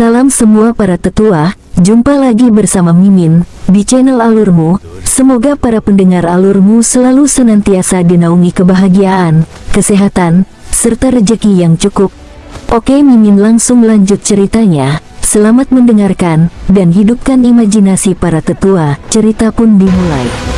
Salam semua para tetua, jumpa lagi bersama Mimin di channel Alurmu. Semoga para pendengar Alurmu selalu senantiasa dinaungi kebahagiaan, kesehatan, serta rezeki yang cukup. Oke, Mimin langsung lanjut ceritanya. Selamat mendengarkan dan hidupkan imajinasi para tetua. Cerita pun dimulai.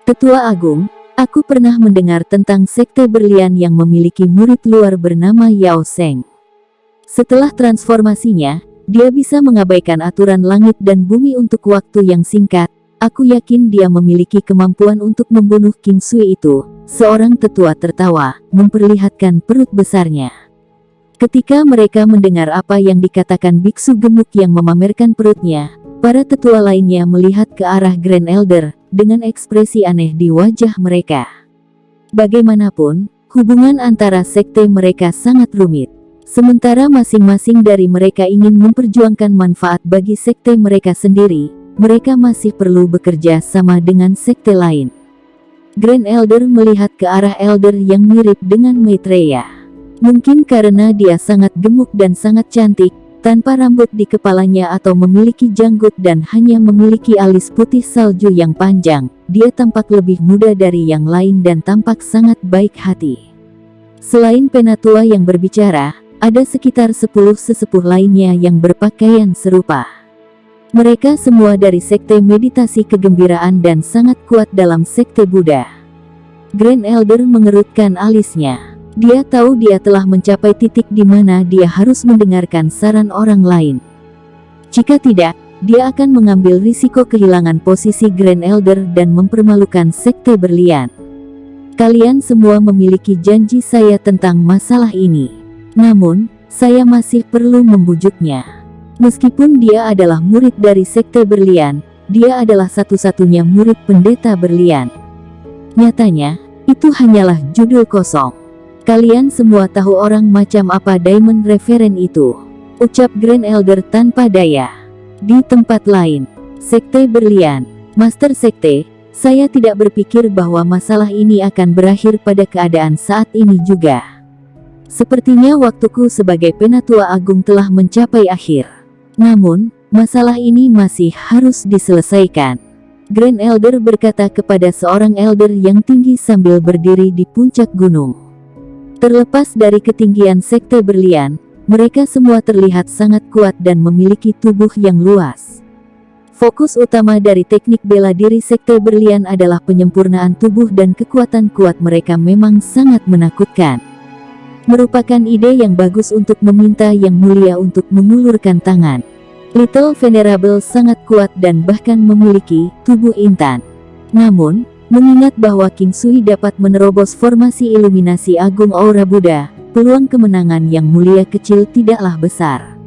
Tetua Agung, aku pernah mendengar tentang sekte berlian yang memiliki murid luar bernama Yao Seng. Setelah transformasinya, dia bisa mengabaikan aturan langit dan bumi untuk waktu yang singkat. Aku yakin dia memiliki kemampuan untuk membunuh King Sui itu. Seorang tetua tertawa, memperlihatkan perut besarnya. Ketika mereka mendengar apa yang dikatakan biksu gemuk yang memamerkan perutnya, para tetua lainnya melihat ke arah Grand Elder dengan ekspresi aneh di wajah mereka. Bagaimanapun, hubungan antara sekte mereka sangat rumit. Sementara masing-masing dari mereka ingin memperjuangkan manfaat bagi sekte mereka sendiri, mereka masih perlu bekerja sama dengan sekte lain. Grand Elder melihat ke arah Elder yang mirip dengan Maitreya. Mungkin karena dia sangat gemuk dan sangat cantik, tanpa rambut di kepalanya atau memiliki janggut dan hanya memiliki alis putih salju yang panjang, dia tampak lebih muda dari yang lain dan tampak sangat baik hati. Selain penatua yang berbicara, ada sekitar 10 sesepuh lainnya yang berpakaian serupa. Mereka semua dari sekte meditasi kegembiraan dan sangat kuat dalam sekte Buddha. Grand Elder mengerutkan alisnya. Dia tahu dia telah mencapai titik di mana dia harus mendengarkan saran orang lain. Jika tidak, dia akan mengambil risiko kehilangan posisi Grand Elder dan mempermalukan sekte berlian. Kalian semua memiliki janji saya tentang masalah ini. Namun, saya masih perlu membujuknya. Meskipun dia adalah murid dari sekte berlian, dia adalah satu-satunya murid pendeta berlian. Nyatanya, itu hanyalah judul kosong. Kalian semua tahu orang macam apa Diamond Reverend itu, ucap Grand Elder tanpa daya. Di tempat lain, sekte berlian, Master Sekte, saya tidak berpikir bahwa masalah ini akan berakhir pada keadaan saat ini juga. Sepertinya waktuku sebagai penatua agung telah mencapai akhir. Namun, masalah ini masih harus diselesaikan. Grand Elder berkata kepada seorang elder yang tinggi sambil berdiri di puncak gunung. Terlepas dari ketinggian sekte berlian, mereka semua terlihat sangat kuat dan memiliki tubuh yang luas. Fokus utama dari teknik bela diri sekte berlian adalah penyempurnaan tubuh dan kekuatan kuat mereka memang sangat menakutkan. Merupakan ide yang bagus untuk meminta yang mulia untuk mengulurkan tangan. Little Venerable sangat kuat dan bahkan memiliki tubuh intan. Namun, mengingat bahwa King Sui dapat menerobos formasi iluminasi agung aura Buddha, peluang kemenangan yang mulia kecil tidaklah besar.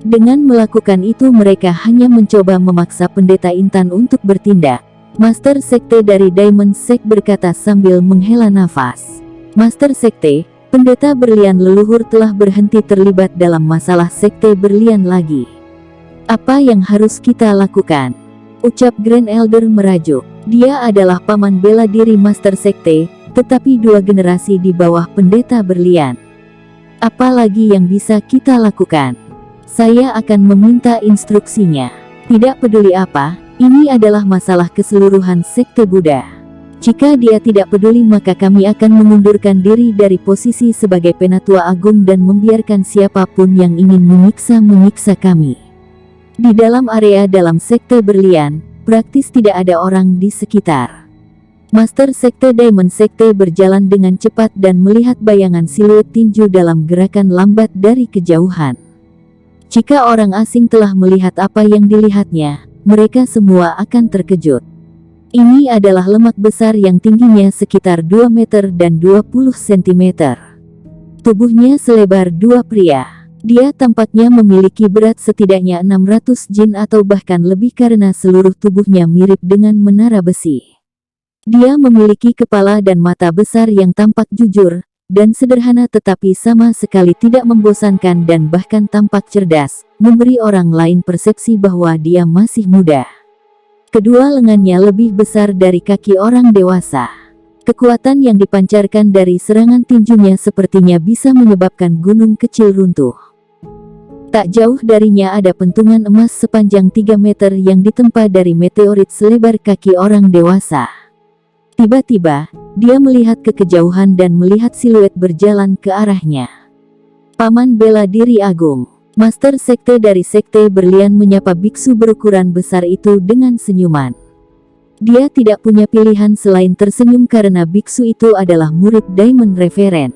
Dengan melakukan itu mereka hanya mencoba memaksa pendeta intan untuk bertindak. Master Sekte dari Diamond Sect berkata sambil menghela nafas. Master Sekte, pendeta berlian leluhur telah berhenti terlibat dalam masalah sekte berlian lagi. Apa yang harus kita lakukan? Ucap Grand Elder merajuk. Dia adalah paman bela diri Master Sekte, tetapi 2 generasi di bawah pendeta berlian. Apa lagi yang bisa kita lakukan? Saya akan meminta instruksinya. Tidak peduli apa, ini adalah masalah keseluruhan sekte Buddha. Jika dia tidak peduli maka kami akan mengundurkan diri dari posisi sebagai penatua agung dan membiarkan siapapun yang ingin menyiksa kami. Di dalam area dalam sekte berlian, praktis tidak ada orang di sekitar. Master Sekte Diamond Sekte berjalan dengan cepat dan melihat bayangan siluet tinju dalam gerakan lambat dari kejauhan. Jika orang asing telah melihat apa yang dilihatnya, mereka semua akan terkejut. Ini adalah lemak besar yang tingginya sekitar 2 meter dan 20 cm. Tubuhnya selebar 2 pria. Dia tampaknya memiliki berat setidaknya 600 jin atau bahkan lebih karena seluruh tubuhnya mirip dengan menara besi. Dia memiliki kepala dan mata besar yang tampak jujur dan sederhana tetapi sama sekali tidak membosankan dan bahkan tampak cerdas, memberi orang lain persepsi bahwa dia masih muda. Kedua lengannya lebih besar dari kaki orang dewasa. Kekuatan yang dipancarkan dari serangan tinjunya sepertinya bisa menyebabkan gunung kecil runtuh. Tak jauh darinya ada pentungan emas sepanjang 3 meter yang ditempa dari meteorit selebar kaki orang dewasa. Tiba-tiba, dia melihat ke kejauhan dan melihat siluet berjalan ke arahnya. Paman bela diri agung. Master sekte dari sekte berlian menyapa biksu berukuran besar itu dengan senyuman. Dia tidak punya pilihan selain tersenyum karena biksu itu adalah murid Diamond Reverend.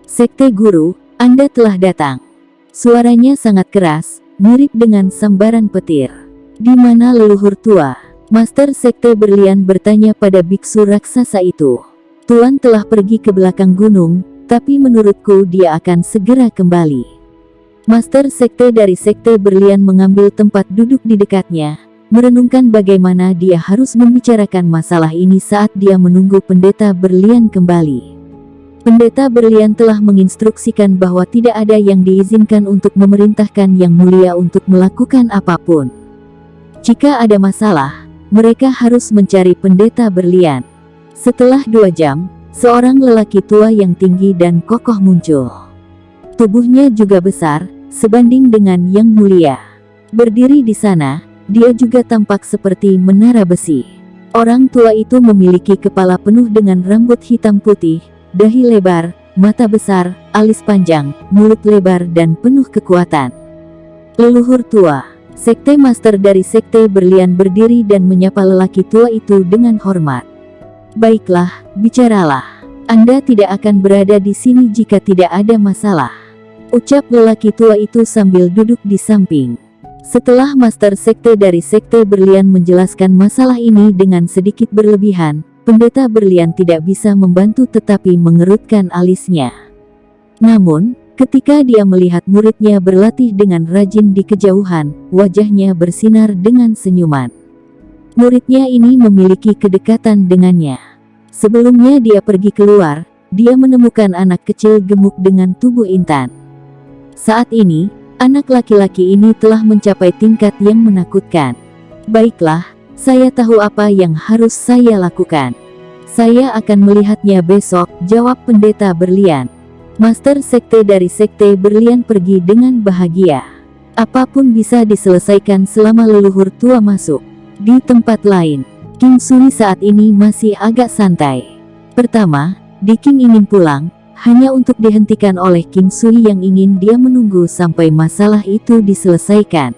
Sekte guru, Anda telah datang. Suaranya sangat keras, mirip dengan sambaran petir. Di mana leluhur tua? Master sekte berlian bertanya pada biksu raksasa itu. Tuan telah pergi ke belakang gunung, tapi menurutku dia akan segera kembali. Master sekte dari sekte berlian mengambil tempat duduk di dekatnya, merenungkan bagaimana dia harus membicarakan masalah ini saat dia menunggu pendeta berlian kembali. Pendeta berlian telah menginstruksikan bahwa tidak ada yang diizinkan untuk memerintahkan yang mulia untuk melakukan apapun. Jika ada masalah, mereka harus mencari pendeta berlian. Setelah 2 jam, seorang lelaki tua yang tinggi dan kokoh muncul. Tubuhnya juga besar, sebanding dengan yang mulia. Berdiri di sana, dia juga tampak seperti menara besi. Orang tua itu memiliki kepala penuh dengan rambut hitam putih, dahi lebar, mata besar, alis panjang, mulut lebar dan penuh kekuatan. Leluhur tua, sekte master dari sekte berlian berdiri dan menyapa lelaki tua itu dengan hormat. Baiklah, bicaralah. Anda tidak akan berada di sini jika tidak ada masalah, ucap lelaki tua itu sambil duduk di samping. Setelah master sekte dari sekte berlian menjelaskan masalah ini dengan sedikit berlebihan, pendeta berlian tidak bisa membantu tetapi mengerutkan alisnya. Namun, ketika dia melihat muridnya berlatih dengan rajin di kejauhan, wajahnya bersinar dengan senyuman. Muridnya ini memiliki kedekatan dengannya. Sebelumnya dia pergi keluar, dia menemukan anak kecil gemuk dengan tubuh intan. Saat ini, anak laki-laki ini telah mencapai tingkat yang menakutkan. Baiklah, saya tahu apa yang harus saya lakukan. Saya akan melihatnya besok, jawab pendeta berlian. Master sekte dari sekte berlian pergi dengan bahagia. Apapun bisa diselesaikan selama leluhur tua masuk. Di tempat lain, King Sui saat ini masih agak santai. Pertama, Diking ingin pulang, hanya untuk dihentikan oleh King Sui yang ingin dia menunggu sampai masalah itu diselesaikan.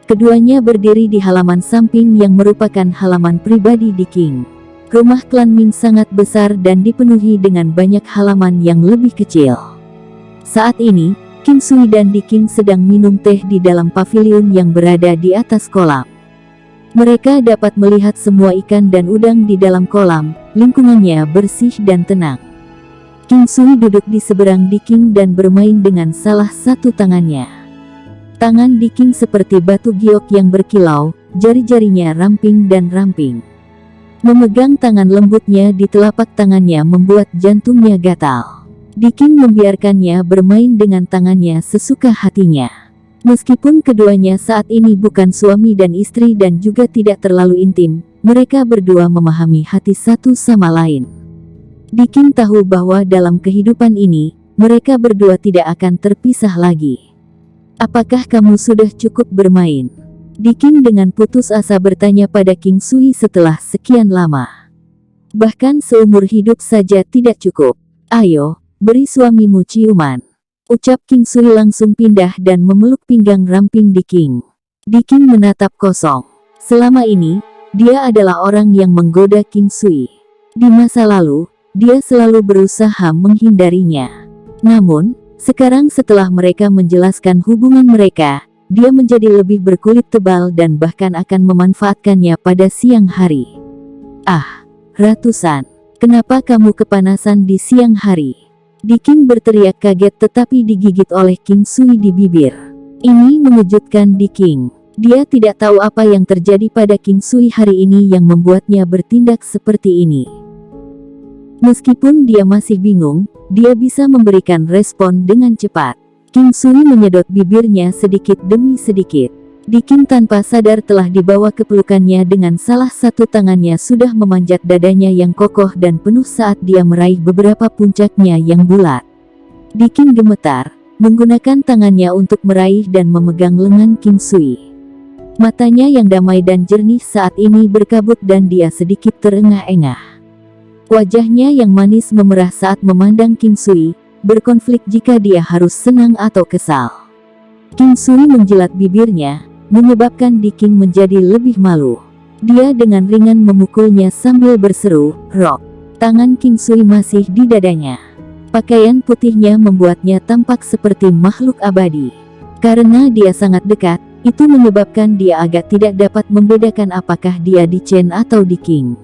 Keduanya berdiri di halaman samping yang merupakan halaman pribadi Diking. Rumah klan Ming sangat besar dan dipenuhi dengan banyak halaman yang lebih kecil. Saat ini, King Sui dan Diking sedang minum teh di dalam paviliun yang berada di atas kolam. Mereka dapat melihat semua ikan dan udang di dalam kolam, lingkungannya bersih dan tenang. King Sui duduk di seberang Diking dan bermain dengan salah satu tangannya. Tangan Diking seperti batu giok yang berkilau, jari-jarinya ramping dan ramping. Memegang tangan lembutnya di telapak tangannya membuat jantungnya gatal. Diking membiarkannya bermain dengan tangannya sesuka hatinya. Meskipun keduanya saat ini bukan suami dan istri dan juga tidak terlalu intim, mereka berdua memahami hati satu sama lain. Diking tahu bahwa dalam kehidupan ini, mereka berdua tidak akan terpisah lagi. Apakah kamu sudah cukup bermain? Diking dengan putus asa bertanya pada King Sui setelah sekian lama. Bahkan seumur hidup saja tidak cukup. Ayo, beri suamimu ciuman, ucap King Sui langsung pindah dan memeluk pinggang ramping Diking. Diking menatap kosong. Selama ini, dia adalah orang yang menggoda King Sui. Di masa lalu, dia selalu berusaha menghindarinya. Namun, sekarang setelah mereka menjelaskan hubungan mereka, dia menjadi lebih berkulit tebal dan bahkan akan memanfaatkannya pada siang hari. Ah, ratusan, kenapa kamu kepanasan di siang hari? Diking berteriak kaget tetapi digigit oleh King Sui di bibir. Ini mengejutkan Diking. Dia tidak tahu apa yang terjadi pada King Sui hari ini yang membuatnya bertindak seperti ini. Meskipun dia masih bingung, dia bisa memberikan respon dengan cepat. King Sui menyedot bibirnya sedikit demi sedikit. Diking tanpa sadar telah dibawa ke pelukannya dengan salah satu tangannya sudah memanjat dadanya yang kokoh dan penuh saat dia meraih beberapa puncaknya yang bulat. Diking gemetar, menggunakan tangannya untuk meraih dan memegang lengan King Sui. Matanya yang damai dan jernih saat ini berkabut dan dia sedikit terengah-engah. Wajahnya yang manis memerah saat memandang King Sui, berkonflik jika dia harus senang atau kesal. King Sui menjilat bibirnya, menyebabkan Diking menjadi lebih malu. Dia dengan ringan memukulnya sambil berseru, "Rock!" Tangan King Sui masih di dadanya. Pakaian putihnya membuatnya tampak seperti makhluk abadi. Karena dia sangat dekat, itu menyebabkan dia agak tidak dapat membedakan apakah dia di Chen atau di King.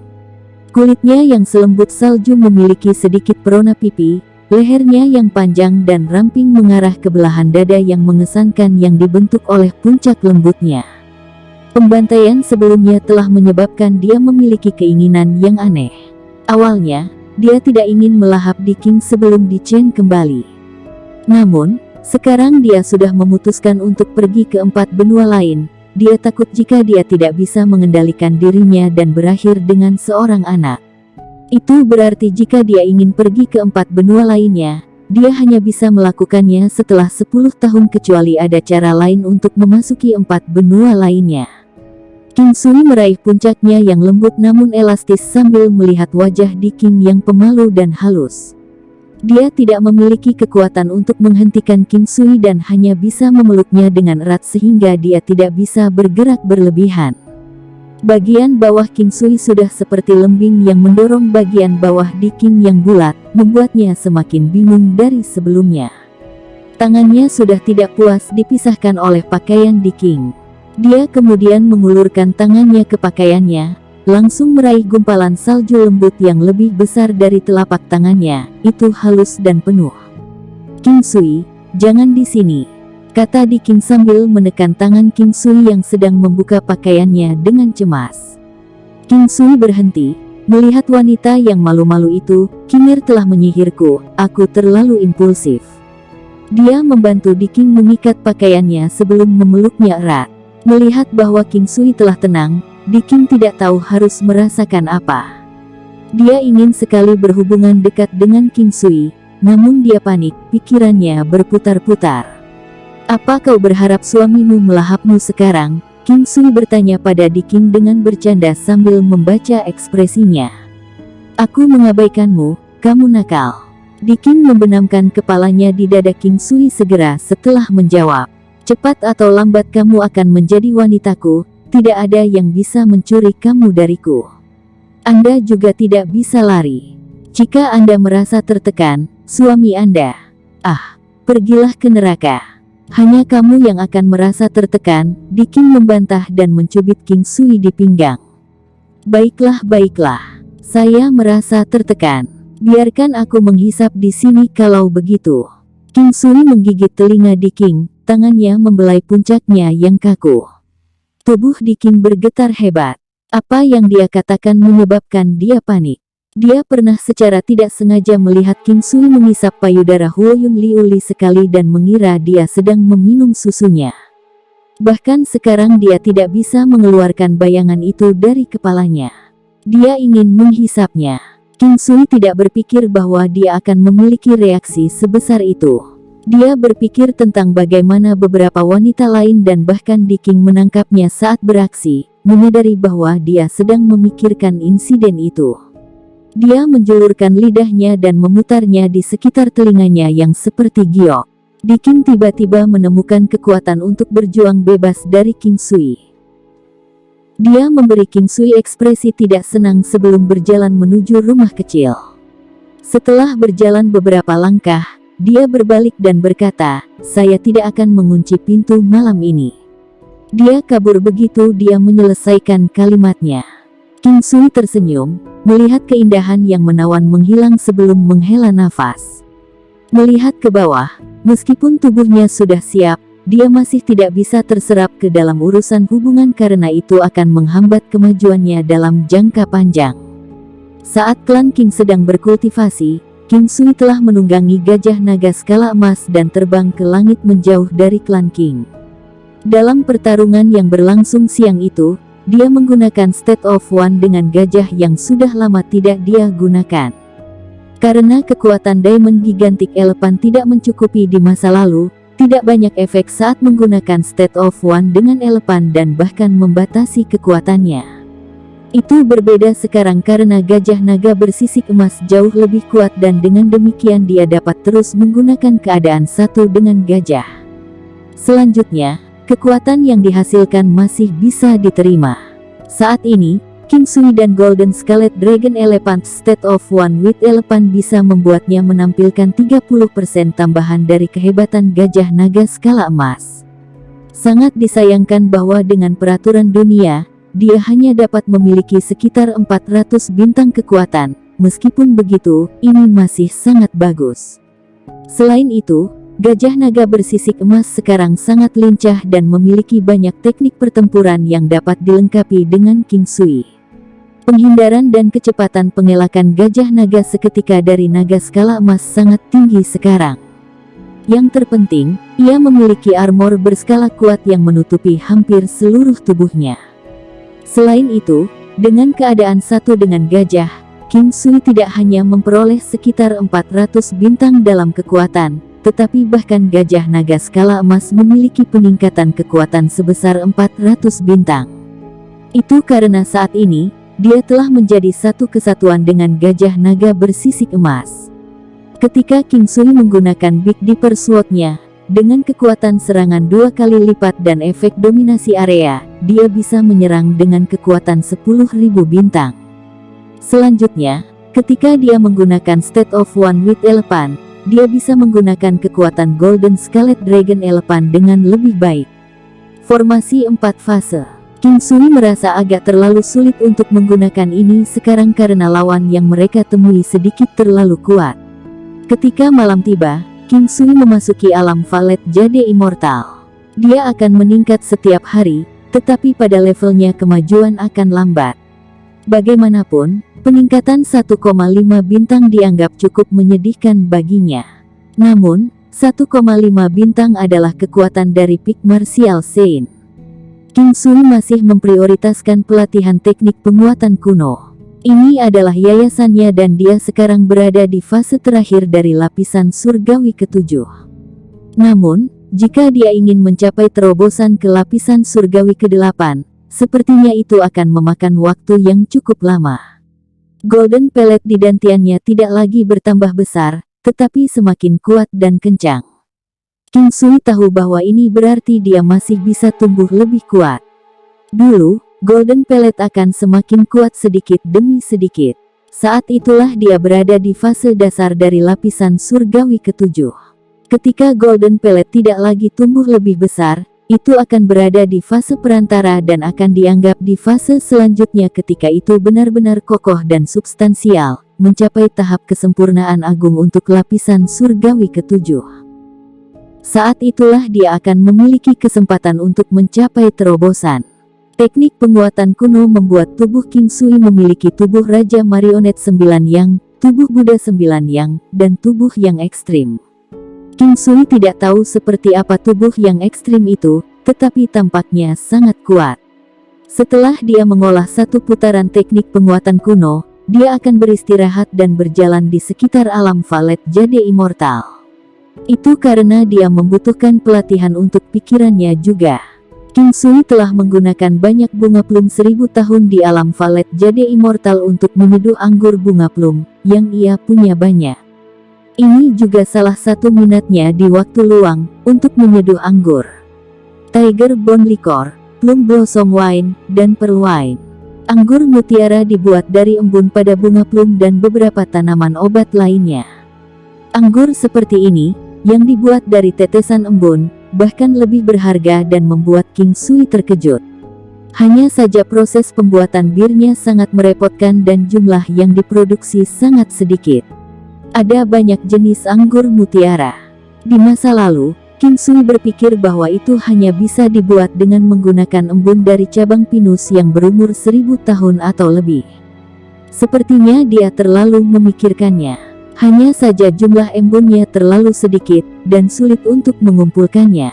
Kulitnya yang selembut salju memiliki sedikit perona pipi, lehernya yang panjang dan ramping mengarah ke belahan dada yang mengesankan yang dibentuk oleh puncak lembutnya. Pembantaian sebelumnya telah menyebabkan dia memiliki keinginan yang aneh. Awalnya, dia tidak ingin melahap Diking sebelum di Chen kembali. Namun, sekarang dia sudah memutuskan untuk pergi ke 4 benua lain. Dia takut jika dia tidak bisa mengendalikan dirinya dan berakhir dengan seorang anak. Itu berarti jika dia ingin pergi ke 4 benua lainnya, dia hanya bisa melakukannya setelah 10 tahun kecuali ada cara lain untuk memasuki 4 benua lainnya. King Sui meraih puncaknya yang lembut namun elastis sambil melihat wajah Diking yang pemalu dan halus. Dia tidak memiliki kekuatan untuk menghentikan King Sui dan hanya bisa memeluknya dengan erat sehingga dia tidak bisa bergerak berlebihan. Bagian bawah King Sui sudah seperti lembing yang mendorong bagian bawah Diking yang bulat, membuatnya semakin bingung dari sebelumnya. Tangannya sudah tidak puas dipisahkan oleh pakaian Diking. Dia kemudian mengulurkan tangannya ke pakaiannya, langsung meraih gumpalan salju lembut yang lebih besar dari telapak tangannya, itu halus dan penuh. "King Sui, jangan di sini," kata Diking sambil menekan tangan King Sui yang sedang membuka pakaiannya dengan cemas. King Sui berhenti, melihat wanita yang malu-malu itu. "Kimir telah menyihirku, aku terlalu impulsif." Dia membantu Diking mengikat pakaiannya sebelum memeluknya erat. Melihat bahwa King Sui telah tenang, Diking tidak tahu harus merasakan apa. Dia ingin sekali berhubungan dekat dengan King Sui, namun dia panik, pikirannya berputar-putar. "Apa kau berharap suamimu melahapmu sekarang?" King Sui bertanya pada Diking dengan bercanda sambil membaca ekspresinya. "Aku mengabaikanmu, kamu nakal." Diking membenamkan kepalanya di dada King Sui segera setelah menjawab, "Cepat atau lambat kamu akan menjadi wanitaku, tidak ada yang bisa mencuri kamu dariku. Anda juga tidak bisa lari. Jika Anda merasa tertekan, suami Anda, pergilah ke neraka. Hanya kamu yang akan merasa tertekan." Diking membantah dan mencubit King Sui di pinggang. Baiklah, saya merasa tertekan. Biarkan aku menghisap di sini kalau begitu." King Sui menggigit telinga Diking. Tangannya membelai puncaknya yang kaku. Tubuh Diking bergetar hebat. Apa yang dia katakan menyebabkan dia panik. Dia pernah secara tidak sengaja melihat King Sui mengisap payudara Huoyun Liuli sekali dan mengira dia sedang meminum susunya. Bahkan sekarang dia tidak bisa mengeluarkan bayangan itu dari kepalanya. Dia ingin menghisapnya. King Sui tidak berpikir bahwa dia akan memiliki reaksi sebesar itu. Dia berpikir tentang bagaimana beberapa wanita lain dan bahkan Diking menangkapnya saat beraksi, menyadari bahwa dia sedang memikirkan insiden itu. Dia menjulurkan lidahnya dan memutarnya di sekitar telinganya yang seperti giok. Diking tiba-tiba menemukan kekuatan untuk berjuang bebas dari King Sui. Dia memberi King Sui ekspresi tidak senang sebelum berjalan menuju rumah kecil. Setelah berjalan beberapa langkah, dia berbalik dan berkata, "Saya tidak akan mengunci pintu malam ini." Dia kabur begitu dia menyelesaikan kalimatnya. King Sui tersenyum, melihat keindahan yang menawan menghilang sebelum menghela nafas. Melihat ke bawah, meskipun tubuhnya sudah siap, dia masih tidak bisa terserap ke dalam urusan hubungan karena itu akan menghambat kemajuannya dalam jangka panjang. Saat klan King sedang berkultivasi, King Sui telah menunggangi gajah naga skala emas dan terbang ke langit menjauh dari klan King. Dalam pertarungan yang berlangsung siang itu, dia menggunakan State of One dengan gajah yang sudah lama tidak dia gunakan. Karena kekuatan Diamond Gigantic Elephant tidak mencukupi di masa lalu, tidak banyak efek saat menggunakan State of One dengan elephant dan bahkan membatasi kekuatannya. Itu berbeda sekarang karena gajah naga bersisik emas jauh lebih kuat dan dengan demikian dia dapat terus menggunakan keadaan satu dengan gajah. Selanjutnya, kekuatan yang dihasilkan masih bisa diterima. Saat ini, King Sui dan Golden Scarlet Dragon Elephant State of One with Elephant bisa membuatnya menampilkan 30% tambahan dari kehebatan gajah naga skala emas. Sangat disayangkan bahwa dengan peraturan dunia, dia hanya dapat memiliki sekitar 400 bintang kekuatan. Meskipun begitu, ini masih sangat bagus. Selain itu, gajah naga bersisik emas sekarang sangat lincah dan memiliki banyak teknik pertempuran yang dapat dilengkapi dengan King Sui. Penghindaran dan kecepatan pengelakan gajah naga seketika dari naga skala emas sangat tinggi sekarang. Yang terpenting, ia memiliki armor berskala kuat yang menutupi hampir seluruh tubuhnya. Selain itu, dengan keadaan satu dengan gajah, King Sui tidak hanya memperoleh sekitar 400 bintang dalam kekuatan, tetapi bahkan gajah naga skala emas memiliki peningkatan kekuatan sebesar 400 bintang. Itu karena saat ini, dia telah menjadi satu kesatuan dengan gajah naga bersisik emas. Ketika King Sui menggunakan Big Dipper Sword-nya, dengan kekuatan serangan 2 kali lipat dan efek dominasi area, dia bisa menyerang dengan kekuatan 10.000 bintang. Selanjutnya, ketika dia menggunakan State of One with Elephant, dia bisa menggunakan kekuatan Golden Scarlet Dragon Elephant dengan lebih baik. Formasi 4 fase. King Sui merasa agak terlalu sulit untuk menggunakan ini sekarang karena lawan yang mereka temui sedikit terlalu kuat. Ketika malam tiba, King Sui memasuki alam Valet Jade Immortal. Dia akan meningkat setiap hari, tetapi pada levelnya kemajuan akan lambat. Bagaimanapun, peningkatan 1,5 bintang dianggap cukup menyedihkan baginya. Namun, 1,5 bintang adalah kekuatan dari Peak Martial Saint. King Sui masih memprioritaskan pelatihan teknik penguatan kuno. Ini adalah yayasannya dan dia sekarang berada di fase terakhir dari lapisan surgawi ke-7. Namun, jika dia ingin mencapai terobosan ke lapisan surgawi ke-8, sepertinya itu akan memakan waktu yang cukup lama. Golden Pellet di dantiannya tidak lagi bertambah besar, tetapi semakin kuat dan kencang. King Sui tahu bahwa ini berarti dia masih bisa tumbuh lebih kuat. Dulu, Golden Pellet akan semakin kuat sedikit demi sedikit. Saat itulah dia berada di fase dasar dari lapisan surgawi ke-7. Ketika Golden Pellet tidak lagi tumbuh lebih besar, itu akan berada di fase perantara dan akan dianggap di fase selanjutnya ketika itu benar-benar kokoh dan substansial, mencapai tahap kesempurnaan agung untuk lapisan surgawi ke-7. Saat itulah dia akan memiliki kesempatan untuk mencapai terobosan. Teknik penguatan kuno membuat tubuh King Sui memiliki tubuh Raja Marionet 9 Yang, tubuh Buddha 9 Yang, dan tubuh yang ekstrim. King Sui tidak tahu seperti apa tubuh yang ekstrim itu, tetapi tampaknya sangat kuat. Setelah dia mengolah satu putaran teknik penguatan kuno, dia akan beristirahat dan berjalan di sekitar alam Valet Jade Immortal. Itu karena dia membutuhkan pelatihan untuk pikirannya juga. King Sui telah menggunakan banyak bunga plum 1000 tahun di alam Valet Jade Immortal untuk menyeduh anggur bunga plum, yang ia punya banyak. Ini juga salah satu minatnya di waktu luang, untuk menyeduh anggur. Tiger Bone Liquor, Plum Blossom Wine, dan Pearl Wine. Anggur mutiara dibuat dari embun pada bunga plum dan beberapa tanaman obat lainnya. Anggur seperti ini, yang dibuat dari tetesan embun, bahkan lebih berharga dan membuat King Sui terkejut. Hanya saja proses pembuatan birnya sangat merepotkan dan jumlah yang diproduksi sangat sedikit. Ada banyak jenis anggur mutiara. Di masa lalu, King Sui berpikir bahwa itu hanya bisa dibuat dengan menggunakan embun dari cabang pinus yang berumur 1000 tahun atau lebih. Sepertinya dia terlalu memikirkannya. Hanya saja jumlah embunnya terlalu sedikit, dan sulit untuk mengumpulkannya.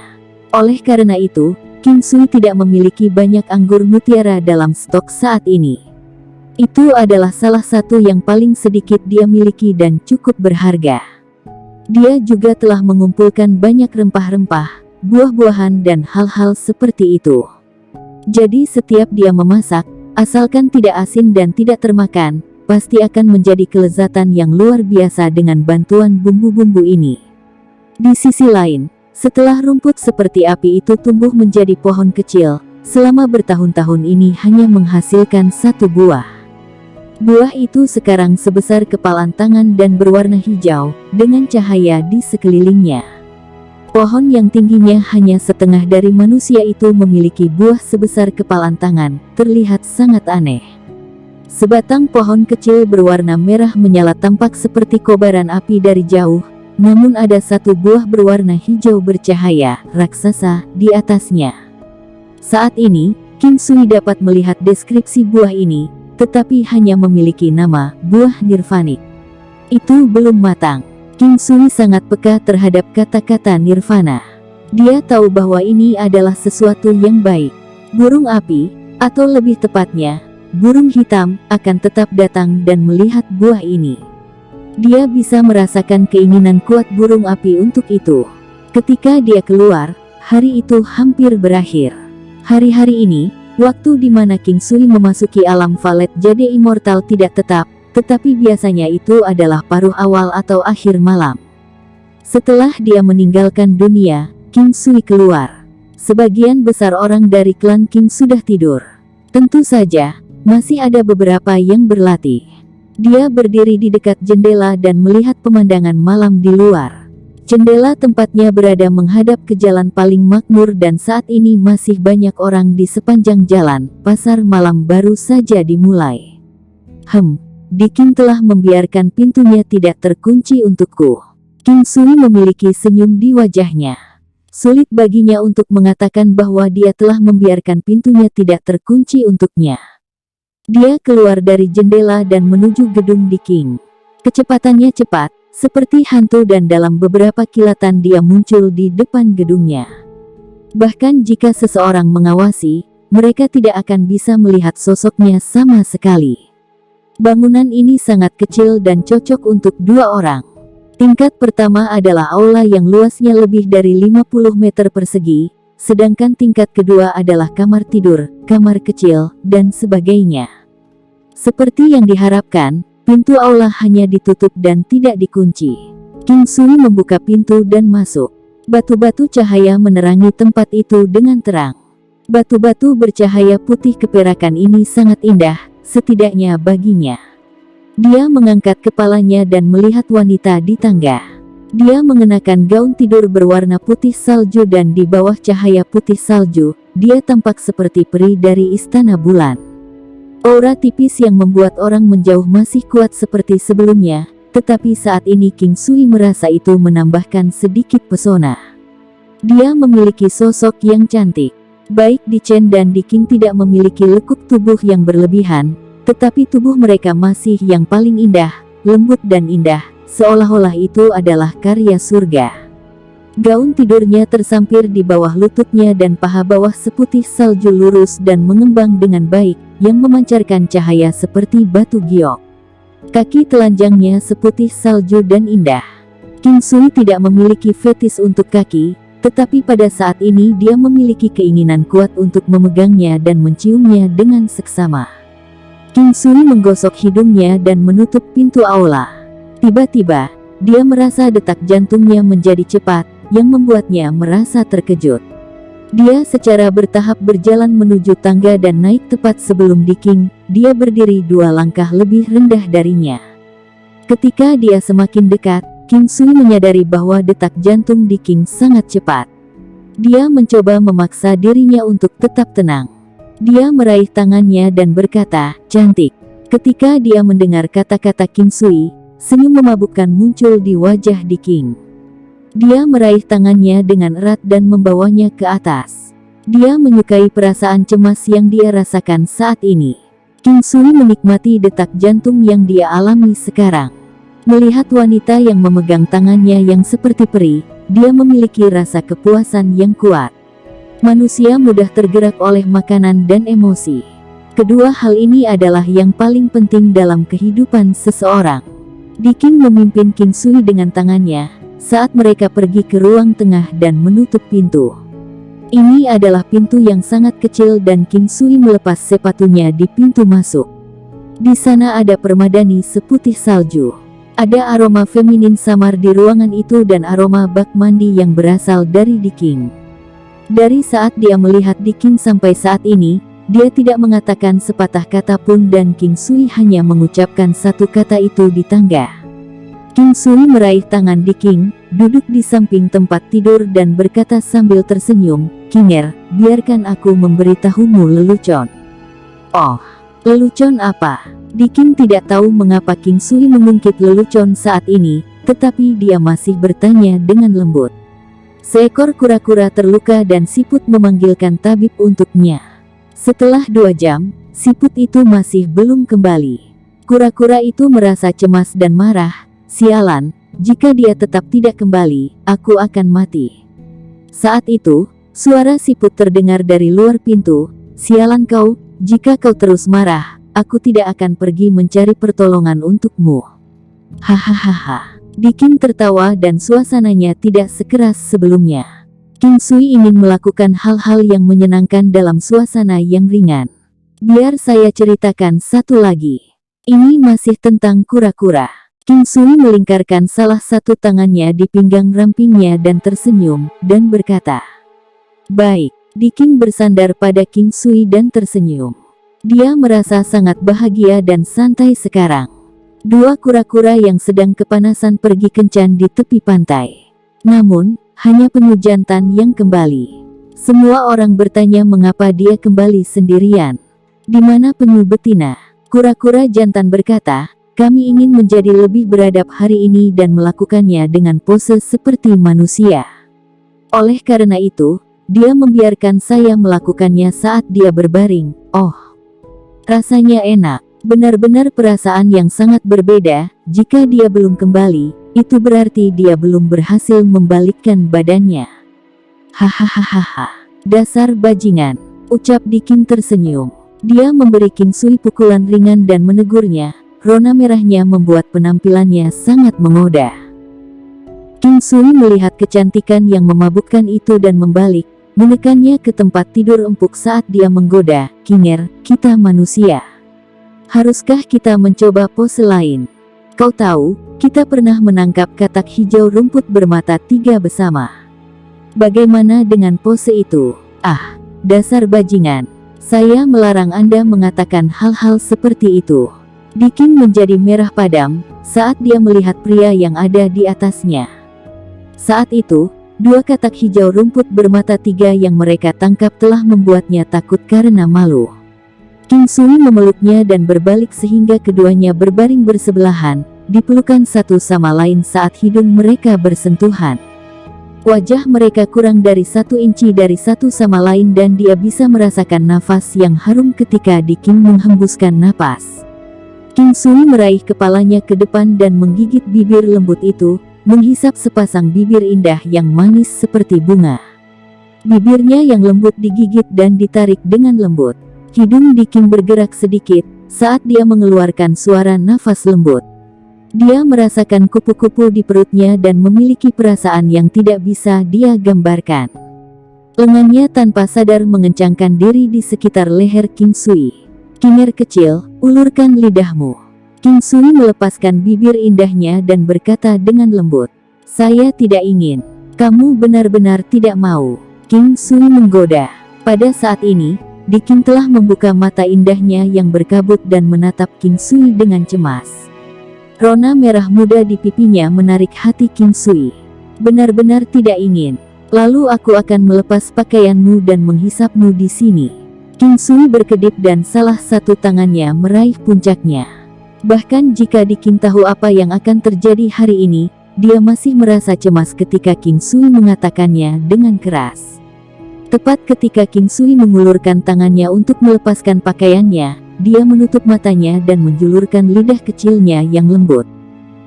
Oleh karena itu, King Sui tidak memiliki banyak anggur mutiara dalam stok saat ini. Itu adalah salah satu yang paling sedikit dia miliki dan cukup berharga. Dia juga telah mengumpulkan banyak rempah-rempah, buah-buahan dan hal-hal seperti itu. Jadi setiap dia memasak, asalkan tidak asin dan tidak termakan, pasti akan menjadi kelezatan yang luar biasa dengan bantuan bumbu-bumbu ini. Di sisi lain, setelah rumput seperti api itu tumbuh menjadi pohon kecil, selama bertahun-tahun ini hanya menghasilkan satu buah. Buah itu sekarang sebesar kepalan tangan dan berwarna hijau, dengan cahaya di sekelilingnya. Pohon yang tingginya hanya setengah dari manusia itu memiliki buah sebesar kepalan tangan, terlihat sangat aneh. Sebatang pohon kecil berwarna merah menyala tampak seperti kobaran api dari jauh, namun ada satu buah berwarna hijau bercahaya, raksasa, di atasnya. Saat ini, King Sui dapat melihat deskripsi buah ini, tetapi hanya memiliki nama, buah nirvanik. Itu belum matang. King Sui sangat peka terhadap kata-kata nirvana. Dia tahu bahwa ini adalah sesuatu yang baik. Burung api, atau lebih tepatnya, burung hitam, akan tetap datang dan melihat buah ini. Dia bisa merasakan keinginan kuat burung api untuk itu. Ketika dia keluar, hari itu hampir berakhir. Hari-hari ini, waktu di mana King Sui memasuki alam Valet Jade Immortal tidak tetap, tetapi biasanya itu adalah paruh awal atau akhir malam. Setelah dia meninggalkan dunia, King Sui keluar. Sebagian besar orang dari klan King sudah tidur. Tentu saja, masih ada beberapa yang berlatih. Dia berdiri di dekat jendela dan melihat pemandangan malam di luar. Jendela tempatnya berada menghadap ke jalan paling makmur dan saat ini masih banyak orang di sepanjang jalan. Pasar malam baru saja dimulai. King telah membiarkan pintunya tidak terkunci untukku. King Sui memiliki senyum di wajahnya. Sulit baginya untuk mengatakan bahwa dia telah membiarkan pintunya tidak terkunci untuknya. Dia keluar dari jendela dan menuju gedung King. Kecepatannya cepat, seperti hantu dan dalam beberapa kilatan dia muncul di depan gedungnya. Bahkan jika seseorang mengawasi, mereka tidak akan bisa melihat sosoknya sama sekali. Bangunan ini sangat kecil dan cocok untuk dua orang. Tingkat pertama adalah aula yang luasnya lebih dari 50 meter persegi, sedangkan tingkat kedua adalah kamar tidur, kamar kecil, dan sebagainya. Seperti yang diharapkan, pintu aula hanya ditutup dan tidak dikunci. King Sui membuka pintu dan masuk. Batu-batu cahaya menerangi tempat itu dengan terang. Batu-batu bercahaya putih keperakan ini sangat indah, setidaknya baginya. Dia mengangkat kepalanya dan melihat wanita di tangga. Dia mengenakan gaun tidur berwarna putih salju dan di bawah cahaya putih salju, dia tampak seperti peri dari istana bulan. Aura tipis yang membuat orang menjauh masih kuat seperti sebelumnya, tetapi saat ini King Sui merasa itu menambahkan sedikit pesona. Dia memiliki sosok yang cantik. Baik di Chen dan di King tidak memiliki lekuk tubuh yang berlebihan, tetapi tubuh mereka masih yang paling indah, lembut dan indah, seolah-olah itu adalah karya surga. Gaun tidurnya tersampir di bawah lututnya dan paha bawah seputih salju lurus dan mengembang dengan baik, yang memancarkan cahaya seperti batu giok. Kaki telanjangnya seputih salju dan indah. King Sui tidak memiliki fetis untuk kaki, tetapi pada saat ini dia memiliki keinginan kuat untuk memegangnya dan menciumnya dengan seksama. King Sui menggosok hidungnya dan menutup pintu aula. Tiba-tiba, dia merasa detak jantungnya menjadi cepat, yang membuatnya merasa terkejut. Dia secara bertahap berjalan menuju tangga dan naik tepat sebelum King. Dia berdiri 2 langkah lebih rendah darinya. Ketika dia semakin dekat, King Sui menyadari bahwa detak jantung King sangat cepat. Dia mencoba memaksa dirinya untuk tetap tenang. Dia meraih tangannya dan berkata, "Cantik." Ketika dia mendengar kata-kata King Sui, senyum memabukkan muncul di wajah King. Dia meraih tangannya dengan erat dan membawanya ke atas. Dia menyukai perasaan cemas yang dia rasakan saat ini. King Sui menikmati detak jantung yang dia alami sekarang. Melihat wanita yang memegang tangannya yang seperti peri, dia memiliki rasa kepuasan yang kuat. Manusia mudah tergerak oleh makanan dan emosi. Kedua hal ini adalah yang paling penting dalam kehidupan seseorang. Diking memimpin King Sui dengan tangannya saat mereka pergi ke ruang tengah dan menutup pintu. Ini adalah pintu yang sangat kecil dan King Sui melepas sepatunya di pintu masuk. Di sana ada permadani seputih salju. Ada aroma feminin samar di ruangan itu dan aroma bak mandi yang berasal dari Diking. Dari saat dia melihat Diking sampai saat ini, dia tidak mengatakan sepatah kata pun dan King Sui hanya mengucapkan satu kata itu di tangga. King Sui meraih tangan Diking, duduk di samping tempat tidur dan berkata sambil tersenyum, "Kinger, biarkan aku memberitahumu lelucon." "Oh, lelucon apa?" Diking tidak tahu mengapa King Sui mengungkit lelucon saat ini, tetapi dia masih bertanya dengan lembut. Seekor kura-kura terluka dan siput memanggilkan tabib untuknya. Setelah 2 jam, siput itu masih belum kembali. Kura-kura itu merasa cemas dan marah. "Sialan, jika dia tetap tidak kembali, aku akan mati." Saat itu, suara siput terdengar dari luar pintu. "Sialan kau, jika kau terus marah, aku tidak akan pergi mencari pertolongan untukmu." Hahaha. Diking tertawa dan suasananya tidak sekeras sebelumnya. King Sui ingin melakukan hal-hal yang menyenangkan dalam suasana yang ringan. "Biar saya ceritakan satu lagi. Ini masih tentang kura-kura." King Sui melingkarkan salah satu tangannya di pinggang rampingnya dan tersenyum, dan berkata, "Baik." Diking bersandar pada King Sui dan tersenyum. Dia merasa sangat bahagia dan santai sekarang. 2 kura-kura yang sedang kepanasan pergi kencan di tepi pantai. Namun, hanya penyu jantan yang kembali. Semua orang bertanya mengapa dia kembali sendirian. "Di mana penyu betina?" Kura-kura jantan berkata, "Kami ingin menjadi lebih beradab hari ini dan melakukannya dengan pose seperti manusia. Oleh karena itu, dia membiarkan saya melakukannya saat dia berbaring. Oh, rasanya enak. Benar-benar perasaan yang sangat berbeda. Jika dia belum kembali, itu berarti dia belum berhasil membalikkan badannya." "Hahaha, dasar bajingan," ucap Diking tersenyum. Dia memberi King Sui pukulan ringan dan menegurnya. Rona merahnya membuat penampilannya sangat menggoda. King Sui melihat kecantikan yang memabukkan itu dan membalik, menekannya ke tempat tidur empuk saat dia menggoda. "Kinger, kita manusia. Haruskah kita mencoba pose lain? Kau tahu, kita pernah menangkap katak hijau rumput bermata 3 bersama. Bagaimana dengan pose itu?" "Ah, dasar bajingan. Saya melarang Anda mengatakan hal-hal seperti itu." Diking menjadi merah padam saat dia melihat pria yang ada di atasnya. Saat itu, 2 katak hijau rumput bermata 3 yang mereka tangkap telah membuatnya takut karena malu. King Sui memeluknya dan berbalik sehingga keduanya berbaring bersebelahan, dipelukan satu sama lain saat hidung mereka bersentuhan. Wajah mereka kurang dari 1 inci dari satu sama lain dan dia bisa merasakan nafas yang harum ketika Diking menghembuskan napas. King Sui meraih kepalanya ke depan dan menggigit bibir lembut itu, menghisap sepasang bibir indah yang manis seperti bunga. Bibirnya yang lembut digigit dan ditarik dengan lembut. Hidung Diking bergerak sedikit saat dia mengeluarkan suara nafas lembut. Dia merasakan kupu-kupu di perutnya dan memiliki perasaan yang tidak bisa dia gambarkan. Lengannya tanpa sadar mengencangkan diri di sekitar leher King Sui. "Kinger kecil, ulurkan lidahmu." King Sui melepaskan bibir indahnya dan berkata dengan lembut, "Saya tidak ingin." "Kamu benar-benar tidak mau." King Sui menggoda. Pada saat ini, Diking telah membuka mata indahnya yang berkabut dan menatap King Sui dengan cemas. Rona merah muda di pipinya menarik hati King Sui. "Benar-benar tidak ingin. Lalu aku akan melepas pakaianmu dan menghisapmu di sini." King Sui berkedip dan salah satu tangannya meraih puncaknya. Bahkan jika Diking tahu apa yang akan terjadi hari ini, dia masih merasa cemas ketika King Sui mengatakannya dengan keras. Tepat ketika King Sui mengulurkan tangannya untuk melepaskan pakaiannya, dia menutup matanya dan menjulurkan lidah kecilnya yang lembut.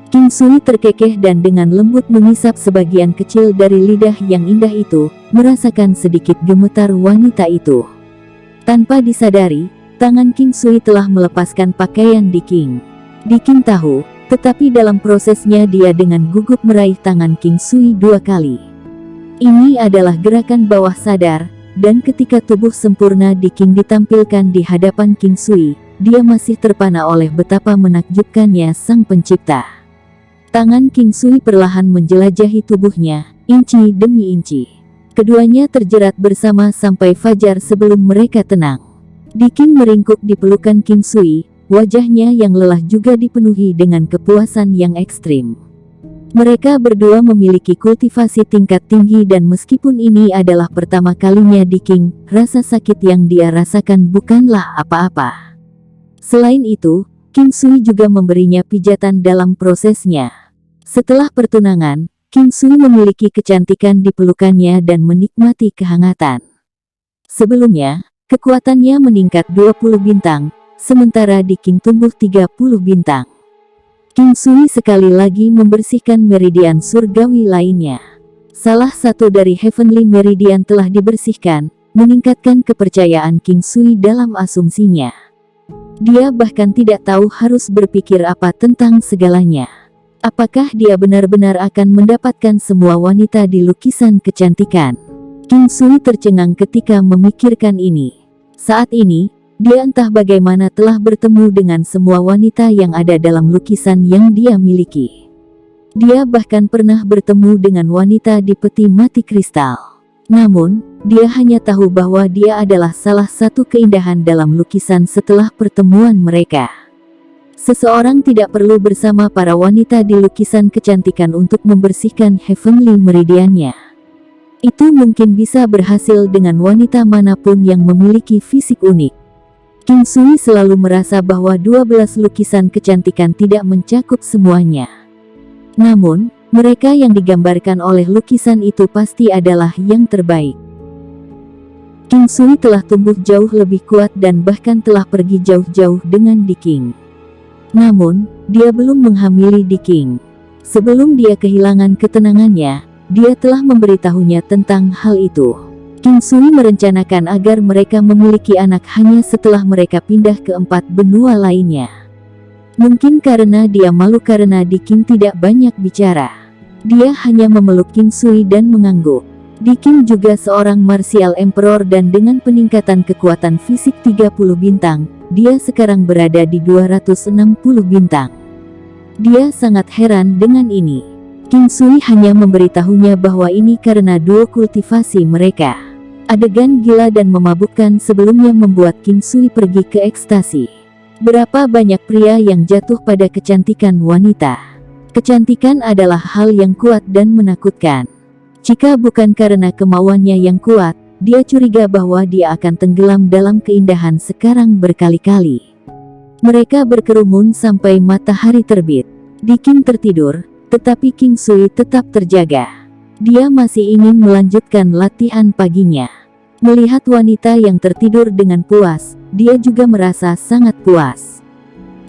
King Sui terkekeh dan dengan lembut mengisap sebagian kecil dari lidah yang indah itu, merasakan sedikit gemetar wanita itu. Tanpa disadari, tangan King Sui telah melepaskan pakaian Di King. Di King tahu, tetapi dalam prosesnya dia dengan gugup meraih tangan King Sui 2 kali. Ini adalah gerakan bawah sadar, dan ketika tubuh sempurna Di King ditampilkan di hadapan King Sui, dia masih terpana oleh betapa menakjubkannya Sang Pencipta. Tangan King Sui perlahan menjelajahi tubuhnya, inci demi inci. Keduanya terjerat bersama sampai fajar sebelum mereka tenang. Di King meringkuk di pelukan King Sui, wajahnya yang lelah juga dipenuhi dengan kepuasan yang ekstrim. Mereka berdua memiliki kultivasi tingkat tinggi dan meskipun ini adalah pertama kalinya Di King, rasa sakit yang dia rasakan bukanlah apa-apa. Selain itu, King Sui juga memberinya pijatan dalam prosesnya. Setelah pertunangan, King Sui memiliki kecantikan di pelukannya dan menikmati kehangatan. Sebelumnya, kekuatannya meningkat 20 bintang, sementara Di King tumbuh 30 bintang. King Sui sekali lagi membersihkan meridian surgawi lainnya. Salah satu dari Heavenly Meridian telah dibersihkan, meningkatkan kepercayaan King Sui dalam asumsinya. Dia bahkan tidak tahu harus berpikir apa tentang segalanya. Apakah dia benar-benar akan mendapatkan semua wanita di lukisan kecantikan? King Sui tercengang ketika memikirkan ini. Saat ini, dia entah bagaimana telah bertemu dengan semua wanita yang ada dalam lukisan yang dia miliki. Dia bahkan pernah bertemu dengan wanita di peti mati kristal. Namun, dia hanya tahu bahwa dia adalah salah satu keindahan dalam lukisan setelah pertemuan mereka. Seseorang tidak perlu bersama para wanita di lukisan kecantikan untuk membersihkan Heavenly Meridiannya. Itu mungkin bisa berhasil dengan wanita manapun yang memiliki fisik unik. King Sui selalu merasa bahwa 12 lukisan kecantikan tidak mencakup semuanya. Namun, mereka yang digambarkan oleh lukisan itu pasti adalah yang terbaik. King Sui telah tumbuh jauh lebih kuat dan bahkan telah pergi jauh-jauh dengan Di King. Namun, dia belum menghamili Di King. Sebelum dia kehilangan ketenangannya, dia telah memberitahunya tentang hal itu. King Sui merencanakan agar mereka memiliki anak hanya setelah mereka pindah ke 4 benua lainnya. Mungkin karena dia malu karena Di King tidak banyak bicara. Dia hanya memeluk King Sui dan mengangguk. Di King juga seorang martial emperor dan dengan peningkatan kekuatan fisik 30 bintang, dia sekarang berada di 260 bintang. Dia sangat heran dengan ini. King Sui hanya memberitahunya bahwa ini karena duo kultivasi mereka. Adegan gila dan memabukkan sebelumnya membuat King Sui pergi ke ekstasi. Berapa banyak pria yang jatuh pada kecantikan wanita. Kecantikan adalah hal yang kuat dan menakutkan. Jika bukan karena kemauannya yang kuat, dia curiga bahwa dia akan tenggelam dalam keindahan sekarang berkali-kali. Mereka berkerumun sampai matahari terbit. Di King tertidur, tetapi King Sui tetap terjaga. Dia masih ingin melanjutkan latihan paginya. Melihat wanita yang tertidur dengan puas, dia juga merasa sangat puas.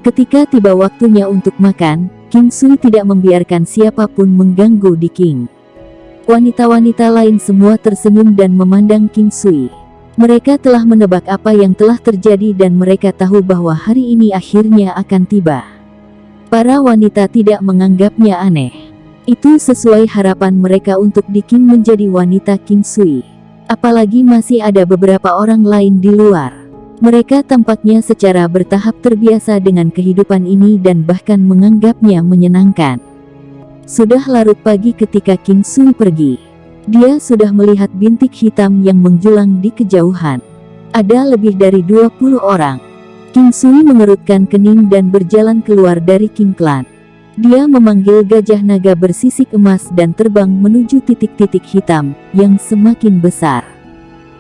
Ketika tiba waktunya untuk makan, King Sui tidak membiarkan siapapun mengganggu Di King. Wanita-wanita lain semua tersenyum dan memandang King Sui. Mereka telah menebak apa yang telah terjadi dan mereka tahu bahwa hari ini akhirnya akan tiba. Para wanita tidak menganggapnya aneh. Itu sesuai harapan mereka untuk Di King menjadi wanita King Sui. Apalagi masih ada beberapa orang lain di luar. Mereka tampaknya secara bertahap terbiasa dengan kehidupan ini dan bahkan menganggapnya menyenangkan. Sudah larut pagi ketika King Sui pergi. Dia sudah melihat bintik hitam yang menjulang di kejauhan. Ada lebih dari 20 orang. King Sui mengerutkan kening dan berjalan keluar dari King Clan. Dia memanggil gajah naga bersisik emas dan terbang menuju titik-titik hitam yang semakin besar.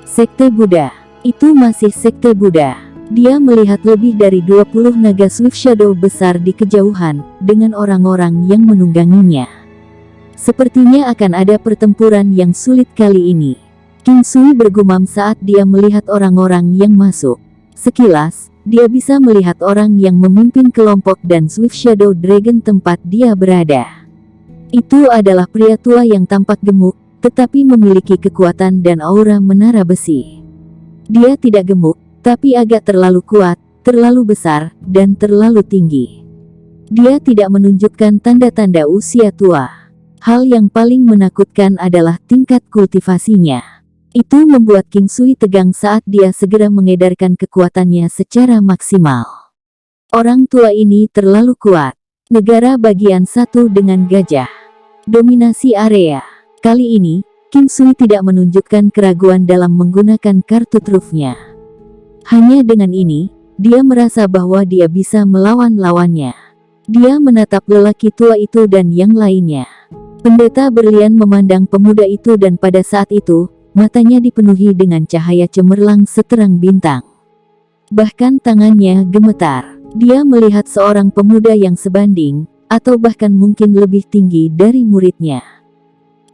Sekte Buddha. Itu masih Sekte Buddha. Dia melihat lebih dari 20 naga Swift Shadow besar di kejauhan, dengan orang-orang yang menungganginya. Sepertinya akan ada pertempuran yang sulit kali ini. King Sui bergumam saat dia melihat orang-orang yang masuk. Sekilas, dia bisa melihat orang yang memimpin kelompok dan Swift Shadow Dragon tempat dia berada. Itu adalah pria tua yang tampak gemuk, tetapi memiliki kekuatan dan aura menara besi. Dia tidak gemuk, tapi agak terlalu kuat, terlalu besar, dan terlalu tinggi. Dia tidak menunjukkan tanda-tanda usia tua. Hal yang paling menakutkan adalah tingkat kultivasinya. Itu membuat King Sui tegang saat dia segera mengedarkan kekuatannya secara maksimal. Orang tua ini terlalu kuat. Negara bagian 1 dengan gajah. Dominasi area. Kali ini, King Sui tidak menunjukkan keraguan dalam menggunakan kartu trufnya. Hanya dengan ini, dia merasa bahwa dia bisa melawan lawannya. Dia menatap lelaki tua itu dan yang lainnya. Pendeta berlian memandang pemuda itu dan pada saat itu, matanya dipenuhi dengan cahaya cemerlang seterang bintang. Bahkan tangannya gemetar. Dia melihat seorang pemuda yang sebanding, atau bahkan mungkin lebih tinggi dari muridnya.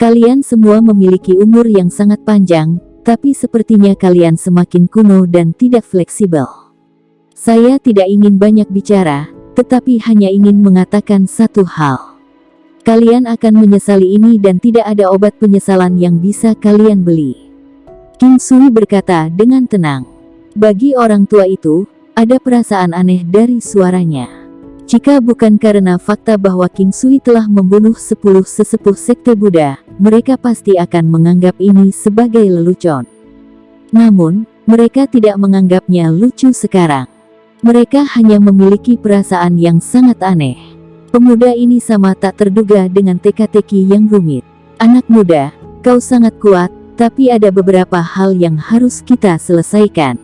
Kalian semua memiliki umur yang sangat panjang, tapi sepertinya kalian semakin kuno dan tidak fleksibel. Saya tidak ingin banyak bicara, tetapi hanya ingin mengatakan satu hal. Kalian akan menyesali ini dan tidak ada obat penyesalan yang bisa kalian beli. King Sui berkata dengan tenang. Bagi orang tua itu, ada perasaan aneh dari suaranya. Jika bukan karena fakta bahwa King Sui telah membunuh 10 sesepuh sekte Buddha, mereka pasti akan menganggap ini sebagai lelucon. Namun, mereka tidak menganggapnya lucu sekarang. Mereka hanya memiliki perasaan yang sangat aneh. Pemuda ini sama tak terduga dengan teka-teki yang rumit. Anak muda, kau sangat kuat, tapi ada beberapa hal yang harus kita selesaikan.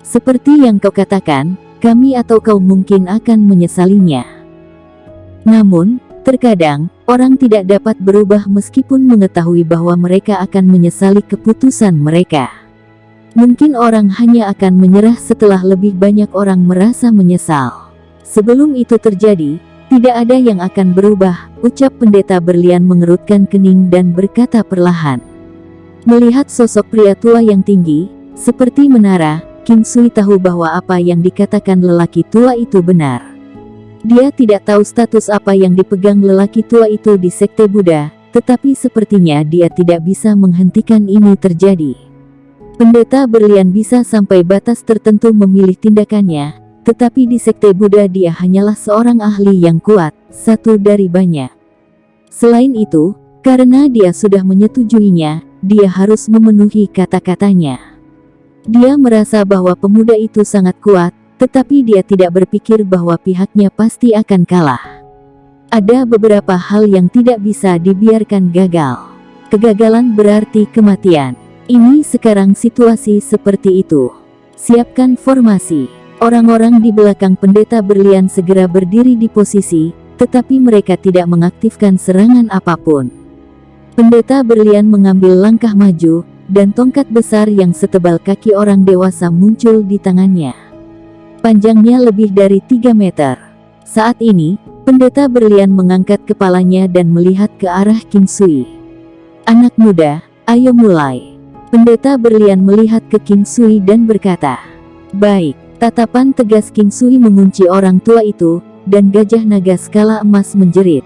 Seperti yang kau katakan, kami atau kau mungkin akan menyesalinya. Namun, terkadang, orang tidak dapat berubah meskipun mengetahui bahwa mereka akan menyesali keputusan mereka. Mungkin orang hanya akan menyerah setelah lebih banyak orang merasa menyesal. Sebelum itu terjadi, tidak ada yang akan berubah, ucap pendeta berlian mengerutkan kening dan berkata perlahan. Melihat sosok pria tua yang tinggi, seperti menara, King Sui tahu bahwa apa yang dikatakan lelaki tua itu benar. Dia tidak tahu status apa yang dipegang lelaki tua itu di sekte Buddha, tetapi sepertinya dia tidak bisa menghentikan ini terjadi. Pendeta berlian bisa sampai batas tertentu memilih tindakannya, tetapi di sekte Buddha dia hanyalah seorang ahli yang kuat, satu dari banyak. Selain itu, karena dia sudah menyetujuinya, dia harus memenuhi kata-katanya. Dia merasa bahwa pemuda itu sangat kuat, tetapi dia tidak berpikir bahwa pihaknya pasti akan kalah. Ada beberapa hal yang tidak bisa dibiarkan gagal. Kegagalan berarti kematian. Ini sekarang situasi seperti itu. Siapkan formasi. Orang-orang di belakang pendeta berlian segera berdiri di posisi, tetapi mereka tidak mengaktifkan serangan apapun. Pendeta berlian mengambil langkah maju, dan tongkat besar yang setebal kaki orang dewasa muncul di tangannya. Panjangnya lebih dari 3 meter. Saat ini, pendeta berlian mengangkat kepalanya dan melihat ke arah King Sui. Anak muda, ayo mulai. Pendeta berlian melihat ke King Sui dan berkata, baik. Tatapan tegas King Sui mengunci orang tua itu, dan gajah naga skala emas menjerit.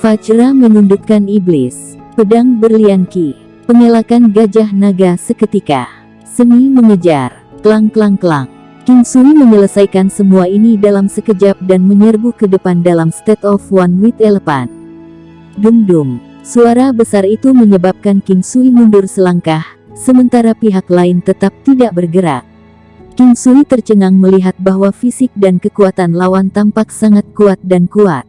Vajra menundukkan iblis. Pedang berlian Ki. Pengelakan gajah naga seketika. Seni mengejar. Klang klang klang. King Sui menyelesaikan semua ini dalam sekejap dan menyerbu ke depan dalam state of one with elephant. Dum dum. Suara besar itu menyebabkan King Sui mundur selangkah, sementara pihak lain tetap tidak bergerak. King Sui tercengang melihat bahwa fisik dan kekuatan lawan tampak sangat kuat dan kuat.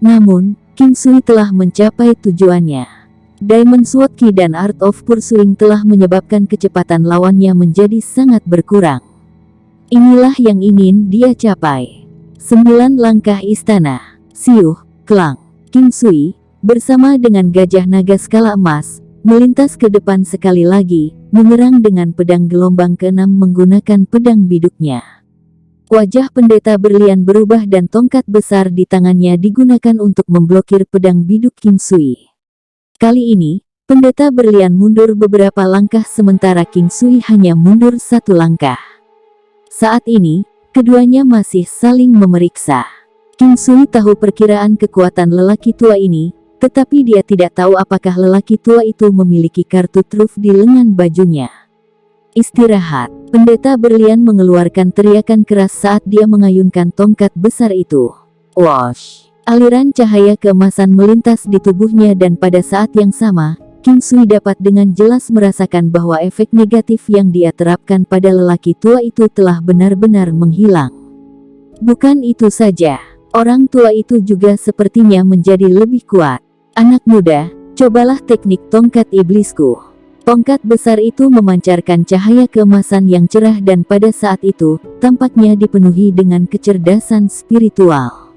Namun, King Sui telah mencapai tujuannya. Diamond Sword Ki dan Art of Pursuing telah menyebabkan kecepatan lawannya menjadi sangat berkurang. Inilah yang ingin dia capai. 9 langkah istana. Siuh, klang. King Sui, bersama dengan gajah naga skala emas, melintas ke depan sekali lagi, menyerang dengan pedang gelombang ke-6 menggunakan pedang biduknya. Wajah pendeta berlian berubah dan tongkat besar di tangannya digunakan untuk memblokir pedang biduk King Sui. Kali ini, pendeta berlian mundur beberapa langkah sementara King Sui hanya mundur 1 langkah. Saat ini, keduanya masih saling memeriksa. King Sui tahu perkiraan kekuatan lelaki tua ini, tetapi dia tidak tahu apakah lelaki tua itu memiliki kartu truf di lengan bajunya. Istirahat. Pendeta berlian mengeluarkan teriakan keras saat dia mengayunkan tongkat besar itu. Wosh! Aliran cahaya keemasan melintas di tubuhnya dan pada saat yang sama, King Sui dapat dengan jelas merasakan bahwa efek negatif yang dia terapkan pada lelaki tua itu telah benar-benar menghilang. Bukan itu saja, orang tua itu juga sepertinya menjadi lebih kuat. Anak muda, cobalah teknik tongkat iblisku. Tongkat besar itu memancarkan cahaya keemasan yang cerah dan pada saat itu, tampaknya dipenuhi dengan kecerdasan spiritual.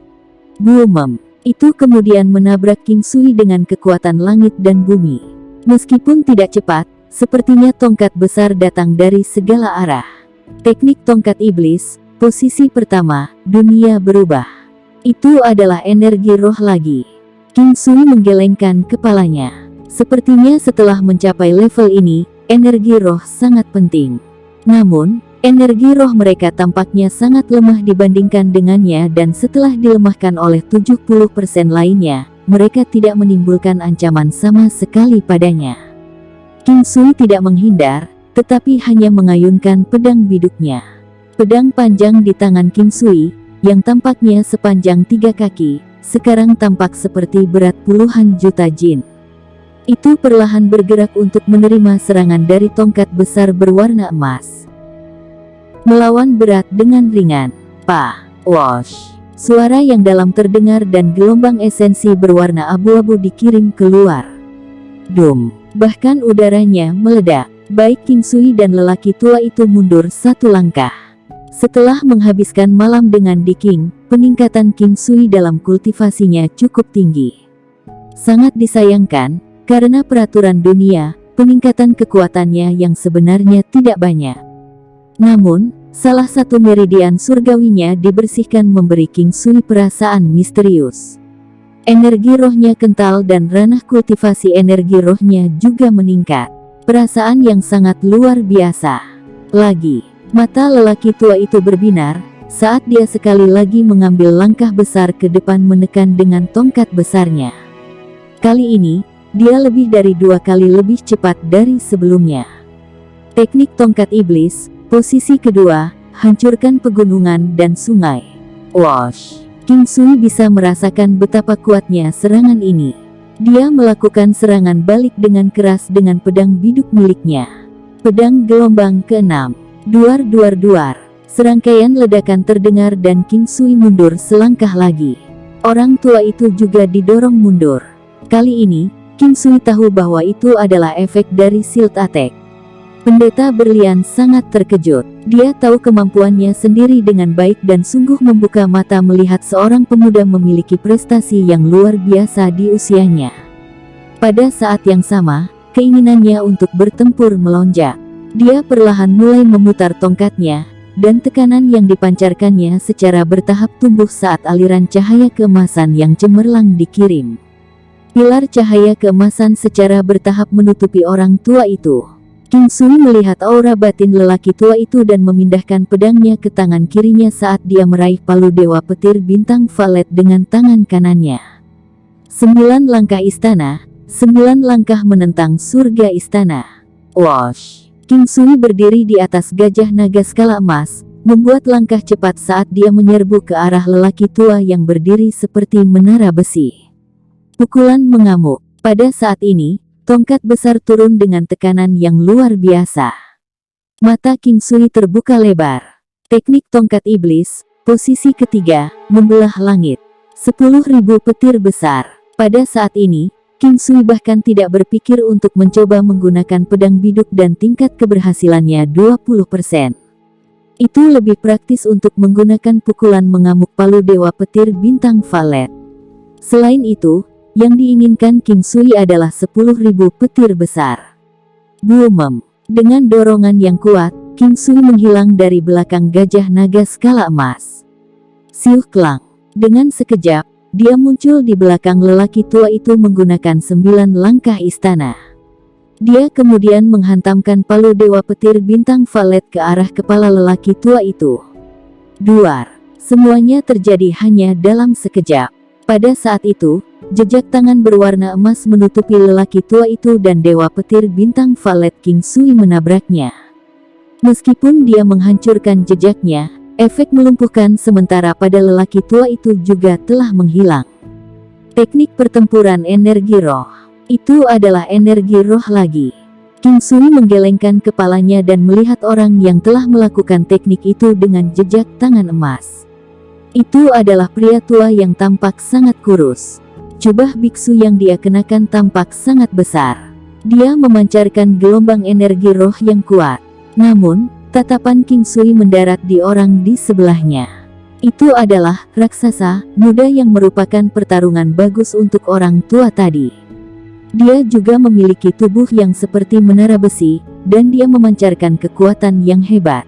Boom! Itu kemudian menabrak King Sui dengan kekuatan langit dan bumi. Meskipun tidak cepat, sepertinya tongkat besar datang dari segala arah. Teknik tongkat iblis, posisi pertama, dunia berubah. Itu adalah energi roh lagi. King Sui menggelengkan kepalanya. Sepertinya setelah mencapai level ini, energi roh sangat penting. Namun, energi roh mereka tampaknya sangat lemah dibandingkan dengannya dan setelah dilemahkan oleh 70% lainnya, mereka tidak menimbulkan ancaman sama sekali padanya. King Sui tidak menghindar, tetapi hanya mengayunkan pedang biduknya. Pedang panjang di tangan King Sui, yang tampaknya sepanjang 3 kaki, sekarang tampak seperti berat puluhan juta jin. Itu perlahan bergerak untuk menerima serangan dari tongkat besar berwarna emas. Melawan berat dengan ringan. Wosh! Suara yang dalam terdengar dan gelombang esensi berwarna abu-abu dikirim keluar. Dum! Bahkan udaranya meledak. Baik King Sui dan lelaki tua itu mundur 1 langkah. Setelah menghabiskan malam dengan Di King, peningkatan King Sui dalam kultivasinya cukup tinggi. Sangat disayangkan, karena peraturan dunia, peningkatan kekuatannya yang sebenarnya tidak banyak. Namun, salah satu meridian surgawinya dibersihkan memberi King Sui perasaan misterius. Energi rohnya kental dan ranah kultivasi energi rohnya juga meningkat. Perasaan yang sangat luar biasa. Lagi. Mata lelaki tua itu berbinar, saat dia sekali lagi mengambil langkah besar ke depan menekan dengan tongkat besarnya. Kali ini, dia lebih dari 2 kali lebih cepat dari sebelumnya. Teknik tongkat iblis, posisi kedua, hancurkan pegunungan dan sungai. Wosh! King Sui bisa merasakan betapa kuatnya serangan ini. Dia melakukan serangan balik dengan keras dengan pedang biduk miliknya. Pedang gelombang ke-6. Duar. Serangkaian ledakan terdengar dan King Sui mundur selangkah lagi. Orang tua itu juga didorong mundur. Kali ini, King Sui tahu bahwa itu adalah efek dari shield attack. Pendeta berlian sangat terkejut. Dia tahu kemampuannya sendiri dengan baik dan sungguh membuka mata melihat seorang pemuda memiliki prestasi yang luar biasa di usianya. Pada saat yang sama, keinginannya untuk bertempur melonjak. Dia perlahan mulai memutar tongkatnya, dan tekanan yang dipancarkannya secara bertahap tumbuh saat aliran cahaya keemasan yang cemerlang dikirim. Pilar cahaya keemasan secara bertahap menutupi orang tua itu. King Sui melihat aura batin lelaki tua itu dan memindahkan pedangnya ke tangan kirinya saat dia meraih palu dewa petir bintang valet dengan tangan kanannya. 9 langkah istana, 9 langkah menentang surga istana. Wosh! King Sui berdiri di atas gajah naga skala emas, membuat langkah cepat saat dia menyerbu ke arah lelaki tua yang berdiri seperti menara besi. Pukulan mengamuk. Pada saat ini, tongkat besar turun dengan tekanan yang luar biasa. Mata King Sui terbuka lebar. Teknik tongkat iblis, posisi ketiga, membelah langit. 10.000 petir besar. Pada saat ini, King Sui bahkan tidak berpikir untuk mencoba menggunakan pedang biduk dan tingkat keberhasilannya 20%. Itu lebih praktis untuk menggunakan pukulan mengamuk palu dewa petir bintang valet. Selain itu, yang diinginkan King Sui adalah 10.000 petir besar. Boom! Dengan dorongan yang kuat, King Sui menghilang dari belakang gajah naga skala emas. Siuh klang. Dengan sekejap, dia muncul di belakang lelaki tua itu menggunakan 9 langkah istana. Dia kemudian menghantamkan palu Dewa Petir Bintang Valet ke arah kepala lelaki tua itu. Duar. Semuanya terjadi hanya dalam sekejap. Pada saat itu, jejak tangan berwarna emas menutupi lelaki tua itu dan Dewa Petir Bintang Valet King Sui menabraknya. Meskipun dia menghancurkan jejaknya, efek melumpuhkan sementara pada lelaki tua itu juga telah menghilang. Teknik pertempuran energi roh. Itu adalah energi roh lagi. King Sui menggelengkan kepalanya dan melihat orang yang telah melakukan teknik itu dengan jejak tangan emas. Itu adalah pria tua yang tampak sangat kurus. Jubah biksu yang dia kenakan tampak sangat besar. Dia memancarkan gelombang energi roh yang kuat. Namun, tatapan King Sui mendarat di orang di sebelahnya. Itu adalah raksasa muda yang merupakan pertarungan bagus untuk orang tua tadi. Dia juga memiliki tubuh yang seperti menara besi, dan dia memancarkan kekuatan yang hebat.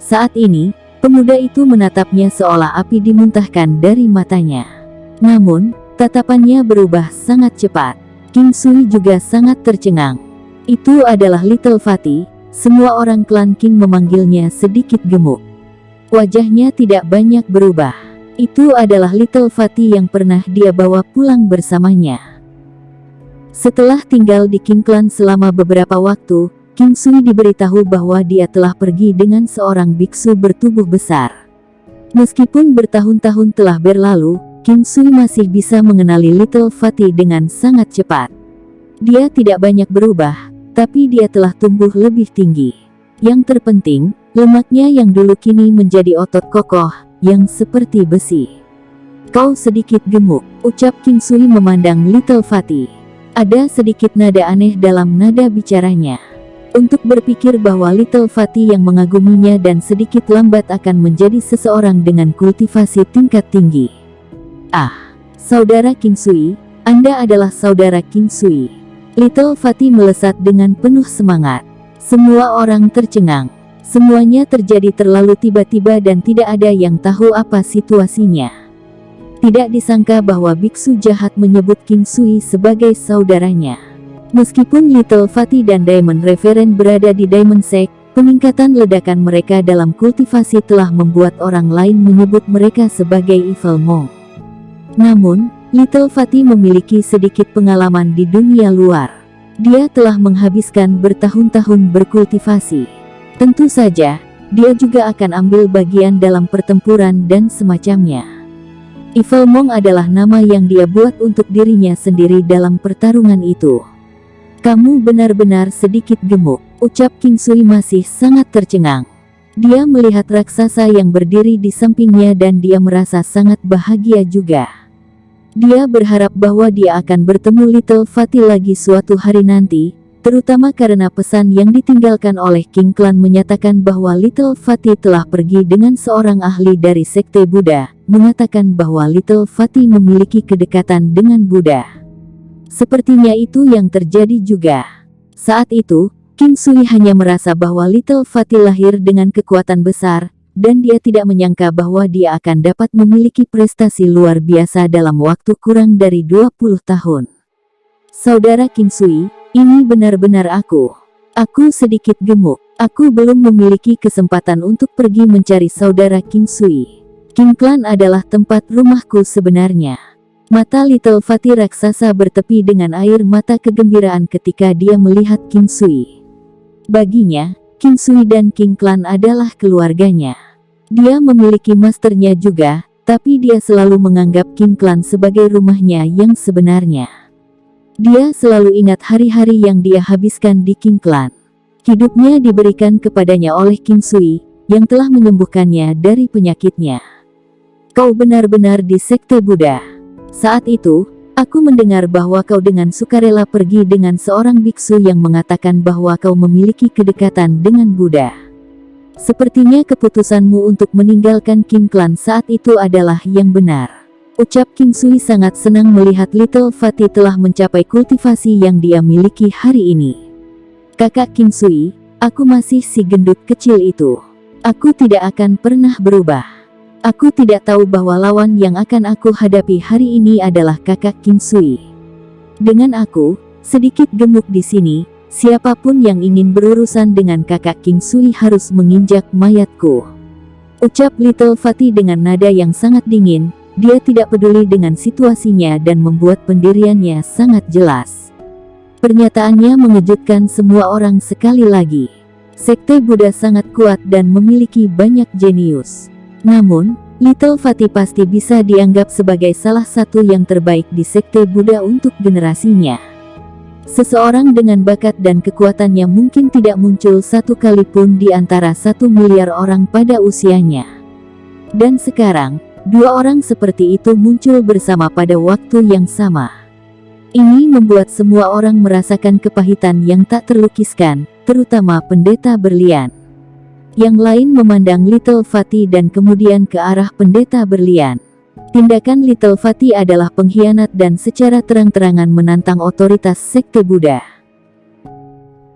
Saat ini, pemuda itu menatapnya seolah api dimuntahkan dari matanya. Namun, tatapannya berubah sangat cepat. King Sui juga sangat tercengang. Itu adalah Little Fatty. Semua orang klan King memanggilnya sedikit gemuk. Wajahnya tidak banyak berubah. Itu adalah Little Fatty yang pernah dia bawa pulang bersamanya. Setelah tinggal di King Clan selama beberapa waktu, King Sui diberitahu bahwa dia telah pergi dengan seorang biksu bertubuh besar. Meskipun bertahun-tahun telah berlalu, King Sui masih bisa mengenali Little Fatty dengan sangat cepat. Dia tidak banyak berubah, tapi dia telah tumbuh lebih tinggi. Yang terpenting, lemaknya yang dulu kini menjadi otot kokoh, yang seperti besi. Kau sedikit gemuk, ucap King Sui memandang Little Fatty. Ada sedikit nada aneh dalam nada bicaranya. Untuk berpikir bahwa Little Fatty yang mengaguminya dan sedikit lambat akan menjadi seseorang dengan kultivasi tingkat tinggi. Ah, saudara King Sui, Anda adalah saudara King Sui. Little Fatty melesat dengan penuh semangat. Semua orang tercengang. Semuanya terjadi terlalu tiba-tiba dan tidak ada yang tahu apa situasinya. Tidak disangka bahwa biksu jahat menyebut King Sui sebagai saudaranya. Meskipun Little Fatty dan Diamond Reverend berada di Diamond Sect, peningkatan ledakan mereka dalam kultivasi telah membuat orang lain menyebut mereka sebagai Evil Monk. Namun, Little Fatty memiliki sedikit pengalaman di dunia luar. Dia telah menghabiskan bertahun-tahun berkultivasi. Tentu saja, dia juga akan ambil bagian dalam pertempuran dan semacamnya. Evil Monk adalah nama yang dia buat untuk dirinya sendiri dalam pertarungan itu. Kamu benar-benar sedikit gemuk, ucap King Sui masih sangat tercengang. Dia melihat raksasa yang berdiri di sampingnya dan dia merasa sangat bahagia juga. Dia berharap bahwa dia akan bertemu Little Fatty lagi suatu hari nanti, terutama karena pesan yang ditinggalkan oleh King Clan menyatakan bahwa Little Fatty telah pergi dengan seorang ahli dari Sekte Buddha, mengatakan bahwa Little Fatty memiliki kedekatan dengan Buddha. Sepertinya itu yang terjadi juga. Saat itu, King Sui hanya merasa bahwa Little Fatty lahir dengan kekuatan besar, dan dia tidak menyangka bahwa dia akan dapat memiliki prestasi luar biasa dalam waktu kurang dari 20 tahun. Saudara King Sui, ini benar-benar aku. Aku sedikit gemuk. Aku belum memiliki kesempatan untuk pergi mencari saudara King Sui. King Clan adalah tempat rumahku sebenarnya. Mata Little Fatty raksasa bertepi dengan air mata kegembiraan ketika dia melihat King Sui. Baginya, King Sui dan King Clan adalah keluarganya. Dia memiliki masternya juga, tapi dia selalu menganggap King Clan sebagai rumahnya yang sebenarnya. Dia selalu ingat hari-hari yang dia habiskan di King Clan. Hidupnya diberikan kepadanya oleh King Sui, yang telah menyembuhkannya dari penyakitnya. Kau benar-benar di Sekte Buddha. Saat itu, aku mendengar bahwa kau dengan sukarela pergi dengan seorang biksu yang mengatakan bahwa kau memiliki kedekatan dengan Buddha. Sepertinya keputusanmu untuk meninggalkan King Clan saat itu adalah yang benar. Ucap King Sui sangat senang melihat Little Fatty telah mencapai kultivasi yang dia miliki hari ini. Kakak King Sui, aku masih si gendut kecil itu. Aku tidak akan pernah berubah. Aku tidak tahu bahwa lawan yang akan aku hadapi hari ini adalah kakak King Sui. Dengan aku, sedikit gemuk di sini, siapapun yang ingin berurusan dengan kakak King Sui harus menginjak mayatku. Ucap Little Fatty dengan nada yang sangat dingin. Dia tidak peduli dengan situasinya dan membuat pendiriannya sangat jelas. Pernyataannya mengejutkan semua orang sekali lagi. Sekte Buddha sangat kuat dan memiliki banyak jenius. Namun, Little Fatty pasti bisa dianggap sebagai salah satu yang terbaik di Sekte Buddha untuk generasinya. Seseorang dengan bakat dan kekuatannya mungkin tidak muncul satu kali pun di antara 1 miliar orang pada usianya. Dan sekarang, 2 orang seperti itu muncul bersama pada waktu yang sama. Ini membuat semua orang merasakan kepahitan yang tak terlukiskan, terutama Pendeta Berlian. Yang lain memandang Little Fatty dan kemudian ke arah Pendeta Berlian. Tindakan Little Fatty adalah pengkhianat dan secara terang-terangan menantang otoritas Sekte Buddha.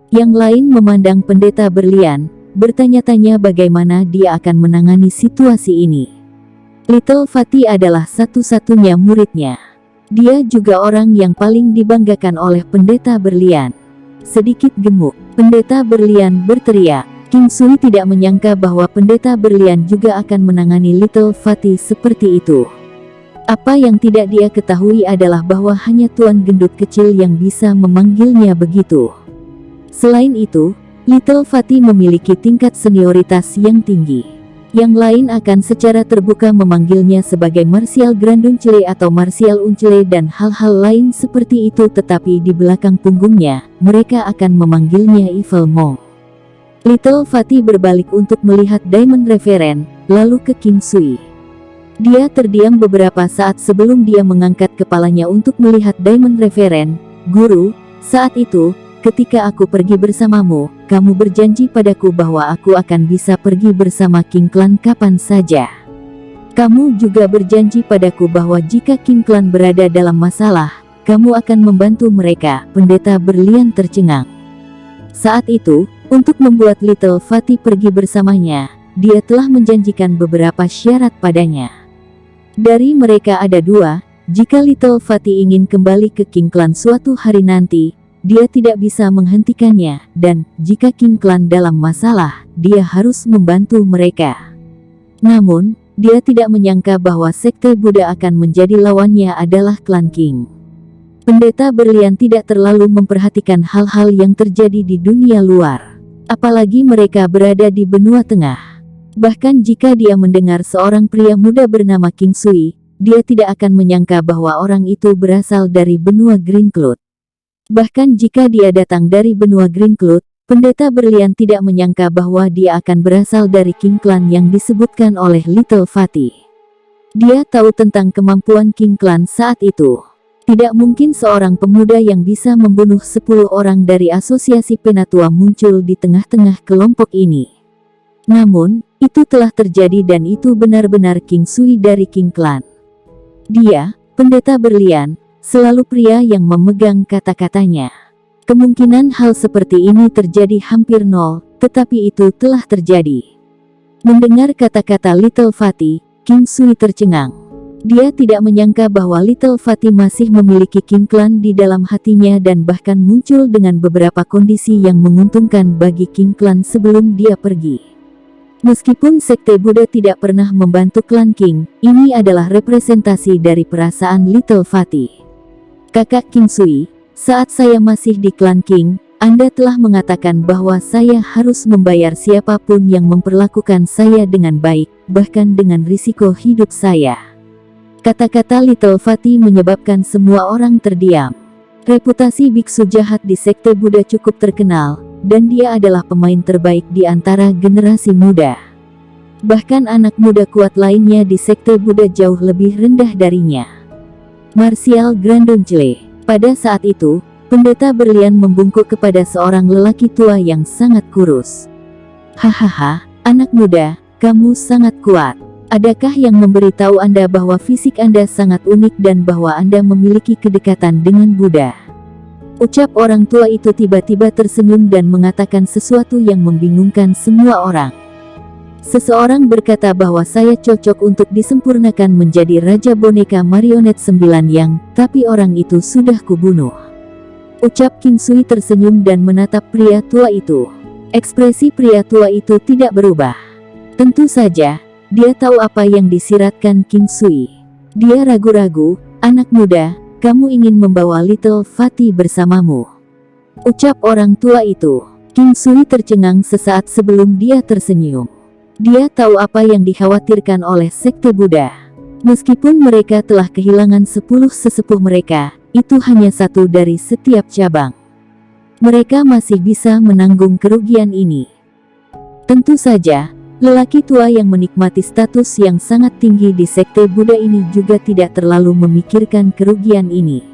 Yang lain memandang Pendeta Berlian, bertanya-tanya bagaimana dia akan menangani situasi ini. Little Fatty adalah satu-satunya muridnya. Dia juga orang yang paling dibanggakan oleh Pendeta Berlian. Sedikit gemuk, Pendeta Berlian berteriak. King Sui tidak menyangka bahwa Pendeta Berlian juga akan menangani Little Fatty seperti itu. Apa yang tidak dia ketahui adalah bahwa hanya Tuan Gendut kecil yang bisa memanggilnya begitu. Selain itu, Little Fatty memiliki tingkat senioritas yang tinggi. Yang lain akan secara terbuka memanggilnya sebagai Martial Granduncle atau Martial Uncle dan hal-hal lain seperti itu, tetapi di belakang punggungnya, mereka akan memanggilnya Evil Monk. Little Fatty berbalik untuk melihat Diamond Reverend, lalu ke King Sui. Dia terdiam beberapa saat sebelum dia mengangkat kepalanya untuk melihat Diamond Reverend. Guru, saat itu, ketika aku pergi bersamamu, kamu berjanji padaku bahwa aku akan bisa pergi bersama King Clan kapan saja. Kamu juga berjanji padaku bahwa jika King Clan berada dalam masalah, kamu akan membantu mereka. Pendeta Berlian tercengang. Saat itu, untuk membuat Little Fatty pergi bersamanya, dia telah menjanjikan beberapa syarat padanya. Dari mereka ada 2, jika Little Fatty ingin kembali ke King Clan suatu hari nanti, dia tidak bisa menghentikannya, dan jika King Clan dalam masalah, dia harus membantu mereka. Namun, dia tidak menyangka bahwa Sekte Buddha akan menjadi lawannya adalah Klan King. Pendeta Berlian tidak terlalu memperhatikan hal-hal yang terjadi di dunia luar. Apalagi mereka berada di benua tengah. Bahkan jika dia mendengar seorang pria muda bernama King Sui, dia tidak akan menyangka bahwa orang itu berasal dari benua Green Cloud. Bahkan jika dia datang dari benua Green Cloud, Pendeta Berlian tidak menyangka bahwa dia akan berasal dari King Clan yang disebutkan oleh Little Fatty. Dia tahu tentang kemampuan King Clan saat itu. Tidak mungkin seorang pemuda yang bisa membunuh 10 orang dari asosiasi penatua muncul di tengah-tengah kelompok ini. Namun, itu telah terjadi dan itu benar-benar King Sui dari King Clan. Dia, Pendeta Berlian, selalu pria yang memegang kata-katanya. Kemungkinan hal seperti ini terjadi hampir nol, tetapi itu telah terjadi. Mendengar kata-kata Little Fatty, King Sui tercengang. Dia tidak menyangka bahwa Little Fatty masih memiliki King Clan di dalam hatinya dan bahkan muncul dengan beberapa kondisi yang menguntungkan bagi King Clan sebelum dia pergi. Meskipun Sekte Buddha tidak pernah membantu Klan King, ini adalah representasi dari perasaan Little Fatty. Kakak King Sui, saat saya masih di Klan King, Anda telah mengatakan bahwa saya harus membayar siapapun yang memperlakukan saya dengan baik, bahkan dengan risiko hidup saya. Kata-kata Little Fatty menyebabkan semua orang terdiam. Reputasi biksu jahat di Sekte Buddha cukup terkenal, dan dia adalah pemain terbaik di antara generasi muda. Bahkan anak muda kuat lainnya di Sekte Buddha jauh lebih rendah darinya. Martial Granduncle. Pada saat itu, Pendeta Berlian membungkuk kepada seorang lelaki tua yang sangat kurus. Hahaha, anak muda, kamu sangat kuat. Adakah yang memberitahu Anda bahwa fisik Anda sangat unik dan bahwa Anda memiliki kedekatan dengan Buddha? Ucap orang tua itu tiba-tiba tersenyum dan mengatakan sesuatu yang membingungkan semua orang. Seseorang berkata bahwa saya cocok untuk disempurnakan menjadi Raja Boneka Marionet 9 yang, tapi orang itu sudah kubunuh. Ucap King Sui tersenyum dan menatap pria tua itu. Ekspresi pria tua itu tidak berubah. Tentu saja, dia tahu apa yang disiratkan King Sui. Dia ragu-ragu, "Anak muda, kamu ingin membawa Little Fatty bersamamu?" Ucap orang tua itu. King Sui tercengang sesaat sebelum dia tersenyum. Dia tahu apa yang dikhawatirkan oleh sekte Buddha. Meskipun mereka telah kehilangan 10 sesepuh mereka, itu hanya satu dari setiap cabang. Mereka masih bisa menanggung kerugian ini. Tentu saja, lelaki tua yang menikmati status yang sangat tinggi di sekte Buddha ini juga tidak terlalu memikirkan kerugian ini.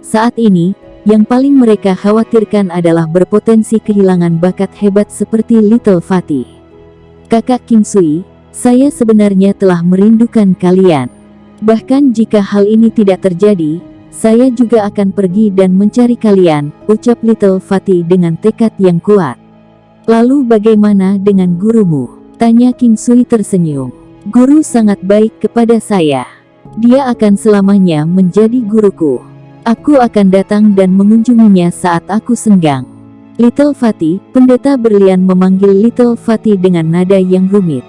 Saat ini, yang paling mereka khawatirkan adalah berpotensi kehilangan bakat hebat seperti Little Fatty. "Kakak King Sui, saya sebenarnya telah merindukan kalian. Bahkan jika hal ini tidak terjadi, saya juga akan pergi dan mencari kalian," ucap Little Fatty dengan tekad yang kuat. "Lalu bagaimana dengan gurumu?" tanya King Sui tersenyum. "Guru sangat baik kepada saya. Dia akan selamanya menjadi guruku. Aku akan datang dan mengunjunginya saat aku senggang." Little Fatty, pendeta berlian memanggil Little Fatty dengan nada yang rumit.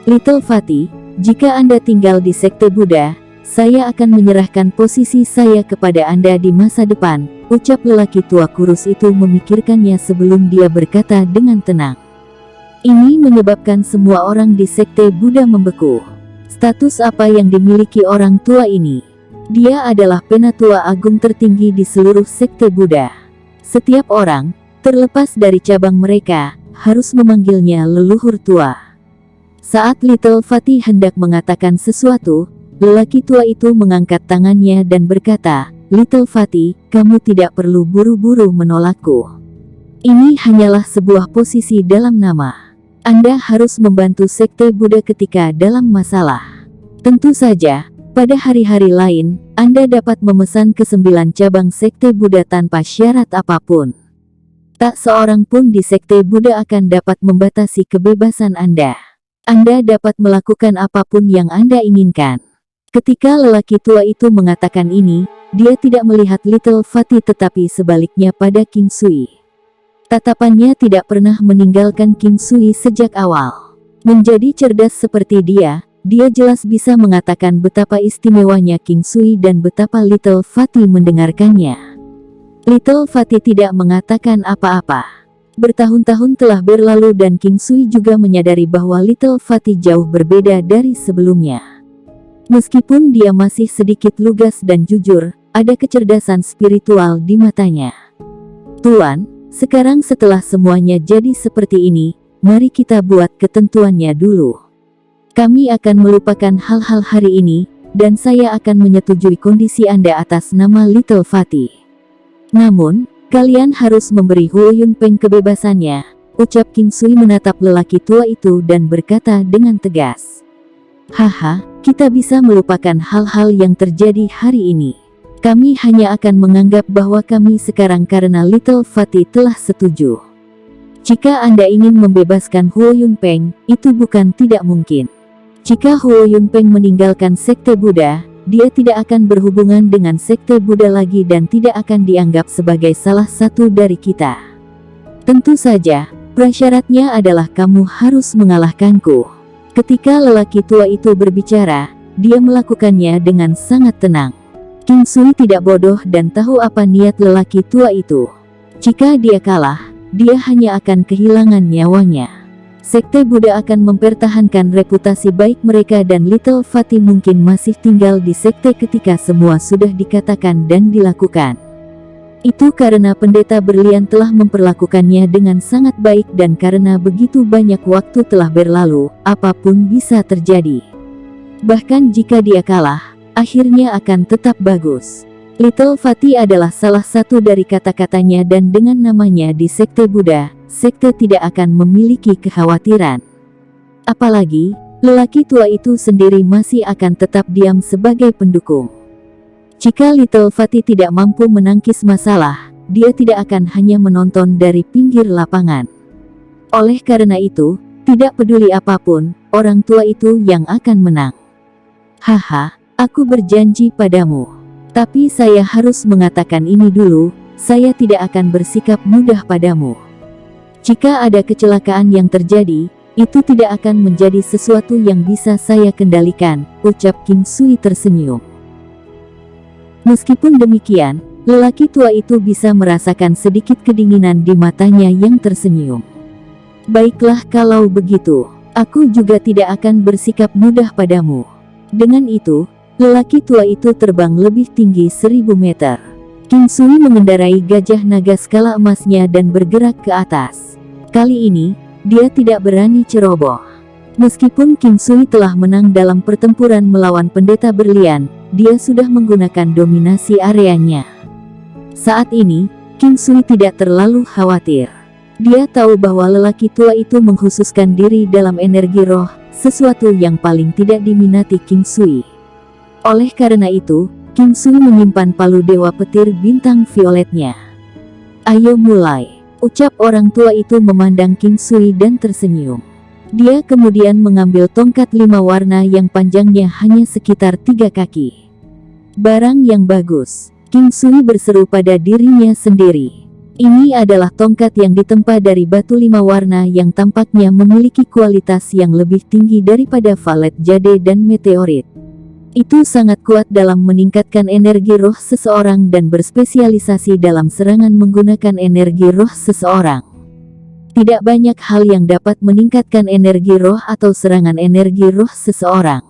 "Little Fatty, jika Anda tinggal di sekte Buddha, saya akan menyerahkan posisi saya kepada Anda di masa depan," ucap lelaki tua kurus itu memikirkannya sebelum dia berkata dengan tenang. Ini menyebabkan semua orang di sekte Buddha membeku. Status apa yang dimiliki orang tua ini? Dia adalah penatua agung tertinggi di seluruh sekte Buddha. Setiap orang, terlepas dari cabang mereka, harus memanggilnya leluhur tua. Saat Little Fatty hendak mengatakan sesuatu, lelaki tua itu mengangkat tangannya dan berkata, "Little Fatty, kamu tidak perlu buru-buru menolakku. Ini hanyalah sebuah posisi dalam nama. Anda harus membantu sekte Buddha ketika dalam masalah. Tentu saja, pada hari-hari lain, Anda dapat memesan ke 9 cabang sekte Buddha tanpa syarat apapun. Tak seorang pun di sekte Buddha akan dapat membatasi kebebasan Anda. Anda dapat melakukan apapun yang Anda inginkan." Ketika lelaki tua itu mengatakan ini, dia tidak melihat Little Fatty tetapi sebaliknya pada King Sui. Tatapannya tidak pernah meninggalkan King Sui sejak awal. Menjadi cerdas seperti dia jelas bisa mengatakan betapa istimewanya King Sui dan betapa Little Fatty mendengarkannya. Little Fatty tidak mengatakan apa-apa. Bertahun-tahun telah berlalu dan King Sui juga menyadari bahwa Little Fatty jauh berbeda dari sebelumnya. Meskipun dia masih sedikit lugas dan jujur, ada kecerdasan spiritual di matanya. "Tuan, sekarang setelah semuanya jadi seperti ini, mari kita buat ketentuannya dulu. Kami akan melupakan hal-hal hari ini, dan saya akan menyetujui kondisi Anda atas nama Little Fatty. Namun, kalian harus memberi Huo Yunpeng kebebasannya," ucap King Sui menatap lelaki tua itu dan berkata dengan tegas. "Haha, kita bisa melupakan hal-hal yang terjadi hari ini. Kami hanya akan menganggap bahwa kami sekarang karena Little Fatty telah setuju. Jika Anda ingin membebaskan Huo Yunpeng, itu bukan tidak mungkin. Jika Huo Yunpeng meninggalkan sekte Buddha, dia tidak akan berhubungan dengan sekte Buddha lagi dan tidak akan dianggap sebagai salah satu dari kita. Tentu saja, prasyaratnya adalah kamu harus mengalahkanku." Ketika lelaki tua itu berbicara, dia melakukannya dengan sangat tenang. King Sui tidak bodoh dan tahu apa niat lelaki tua itu. Jika dia kalah, dia hanya akan kehilangan nyawanya. Sekte Buddha akan mempertahankan reputasi baik mereka dan Little Fatty mungkin masih tinggal di sekte ketika semua sudah dikatakan dan dilakukan. Itu karena pendeta berlian telah memperlakukannya dengan sangat baik dan karena begitu banyak waktu telah berlalu, apapun bisa terjadi. Bahkan jika dia kalah, akhirnya akan tetap bagus. Little Fatty adalah salah satu dari kata-katanya dan dengan namanya di sekte Buddha, sekte tidak akan memiliki kekhawatiran. Apalagi, lelaki tua itu sendiri masih akan tetap diam sebagai pendukung. Jika Little Fatty tidak mampu menangkis masalah, dia tidak akan hanya menonton dari pinggir lapangan. Oleh karena itu, tidak peduli apapun, orang tua itu yang akan menang. "Haha, aku berjanji padamu. Tapi saya harus mengatakan ini dulu, saya tidak akan bersikap mudah padamu. Jika ada kecelakaan yang terjadi, itu tidak akan menjadi sesuatu yang bisa saya kendalikan, ucap King Sui tersenyum. Meskipun demikian, lelaki tua itu bisa merasakan sedikit kedinginan di matanya yang tersenyum. Baiklah kalau begitu, aku juga tidak akan bersikap mudah padamu. Dengan itu, lelaki tua itu terbang lebih tinggi 1000 meter. King Sui mengendarai gajah naga skala emasnya dan bergerak ke atas. Kali ini, dia tidak berani ceroboh. Meskipun King Sui telah menang dalam pertempuran melawan pendeta berlian, dia sudah menggunakan dominasi areanya. Saat ini, King Sui tidak terlalu khawatir. Dia tahu bahwa lelaki tua itu mengkhususkan diri dalam energi roh, sesuatu yang paling tidak diminati King Sui. Oleh karena itu, King Sui menyimpan palu dewa petir bintang violetnya. Ayo mulai, ucap orang tua itu memandang King Sui dan tersenyum. Dia kemudian mengambil tongkat 5 warna yang panjangnya hanya sekitar 3 kaki. Barang yang bagus, King Sui berseru pada dirinya sendiri. Ini adalah tongkat yang ditempa dari batu 5 warna yang tampaknya memiliki kualitas yang lebih tinggi daripada valet jade dan meteorit. Itu sangat kuat dalam meningkatkan energi roh seseorang dan berspesialisasi dalam serangan menggunakan energi roh seseorang. Tidak banyak hal yang dapat meningkatkan energi roh atau serangan energi roh seseorang.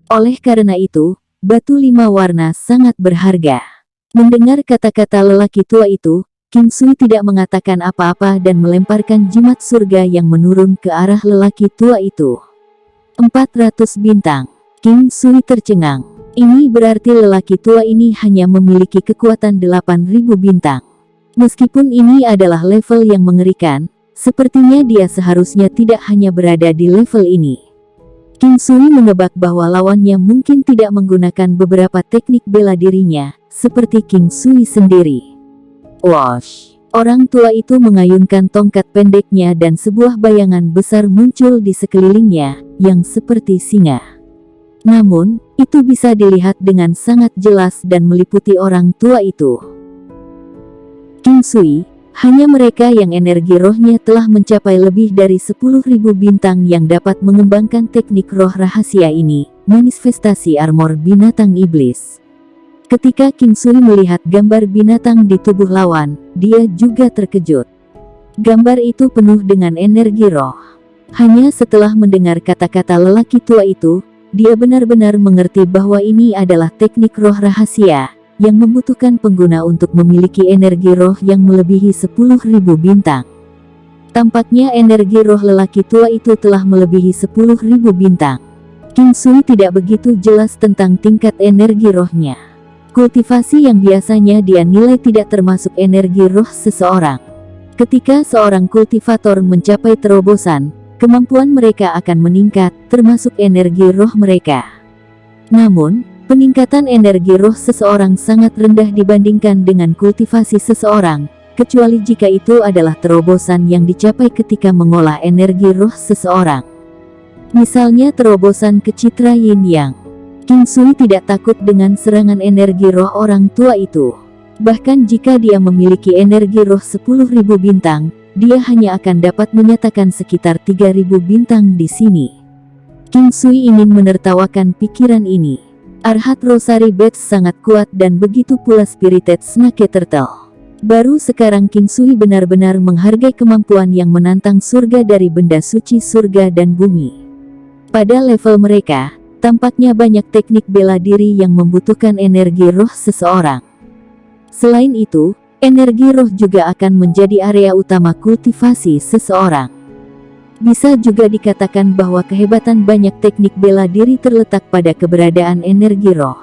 Oleh karena itu, batu 5 warna sangat berharga. Mendengar kata-kata lelaki tua itu, King Sui tidak mengatakan apa-apa dan melemparkan jimat surga yang menurun ke arah lelaki tua itu. 400 bintang. King Sui tercengang. Ini berarti lelaki tua ini hanya memiliki kekuatan 8000 bintang. Meskipun ini adalah level yang mengerikan, sepertinya dia seharusnya tidak hanya berada di level ini. King Sui menebak bahwa lawannya mungkin tidak menggunakan beberapa teknik bela dirinya, seperti King Sui sendiri. Wosh! Orang tua itu mengayunkan tongkat pendeknya dan sebuah bayangan besar muncul di sekelilingnya, yang seperti singa. Namun, itu bisa dilihat dengan sangat jelas dan meliputi orang tua itu. King Sui, hanya mereka yang energi rohnya telah mencapai lebih dari 10.000 bintang yang dapat mengembangkan teknik roh rahasia ini, manifestasi armor binatang iblis. Ketika King Sui melihat gambar binatang di tubuh lawan, dia juga terkejut. Gambar itu penuh dengan energi roh. Hanya setelah mendengar kata-kata lelaki tua itu, dia benar-benar mengerti bahwa ini adalah teknik roh rahasia, yang membutuhkan pengguna untuk memiliki energi roh yang melebihi 10.000 bintang. Tampaknya energi roh lelaki tua itu telah melebihi 10.000 bintang. King Sui tidak begitu jelas tentang tingkat energi rohnya. Kultivasi yang biasanya dia nilai tidak termasuk energi roh seseorang. Ketika seorang kultivator mencapai terobosan, kemampuan mereka akan meningkat, termasuk energi roh mereka. Namun, peningkatan energi roh seseorang sangat rendah dibandingkan dengan kultivasi seseorang, kecuali jika itu adalah terobosan yang dicapai ketika mengolah energi roh seseorang. Misalnya terobosan ke citra yin yang. King Sui tidak takut dengan serangan energi roh orang tua itu. Bahkan jika dia memiliki energi roh 10.000 bintang, dia hanya akan dapat menyatakan sekitar 3.000 bintang di sini. King Sui ingin menertawakan pikiran ini. Arhat Rosary Bats sangat kuat dan begitu pula Spirited Snake Turtle. Baru sekarang King Sui benar-benar menghargai kemampuan yang menantang surga dari benda suci surga dan bumi. Pada level mereka, tampaknya banyak teknik bela diri yang membutuhkan energi roh seseorang. Selain itu, energi roh juga akan menjadi area utama kultivasi seseorang. Bisa juga dikatakan bahwa kehebatan banyak teknik bela diri terletak pada keberadaan energi roh.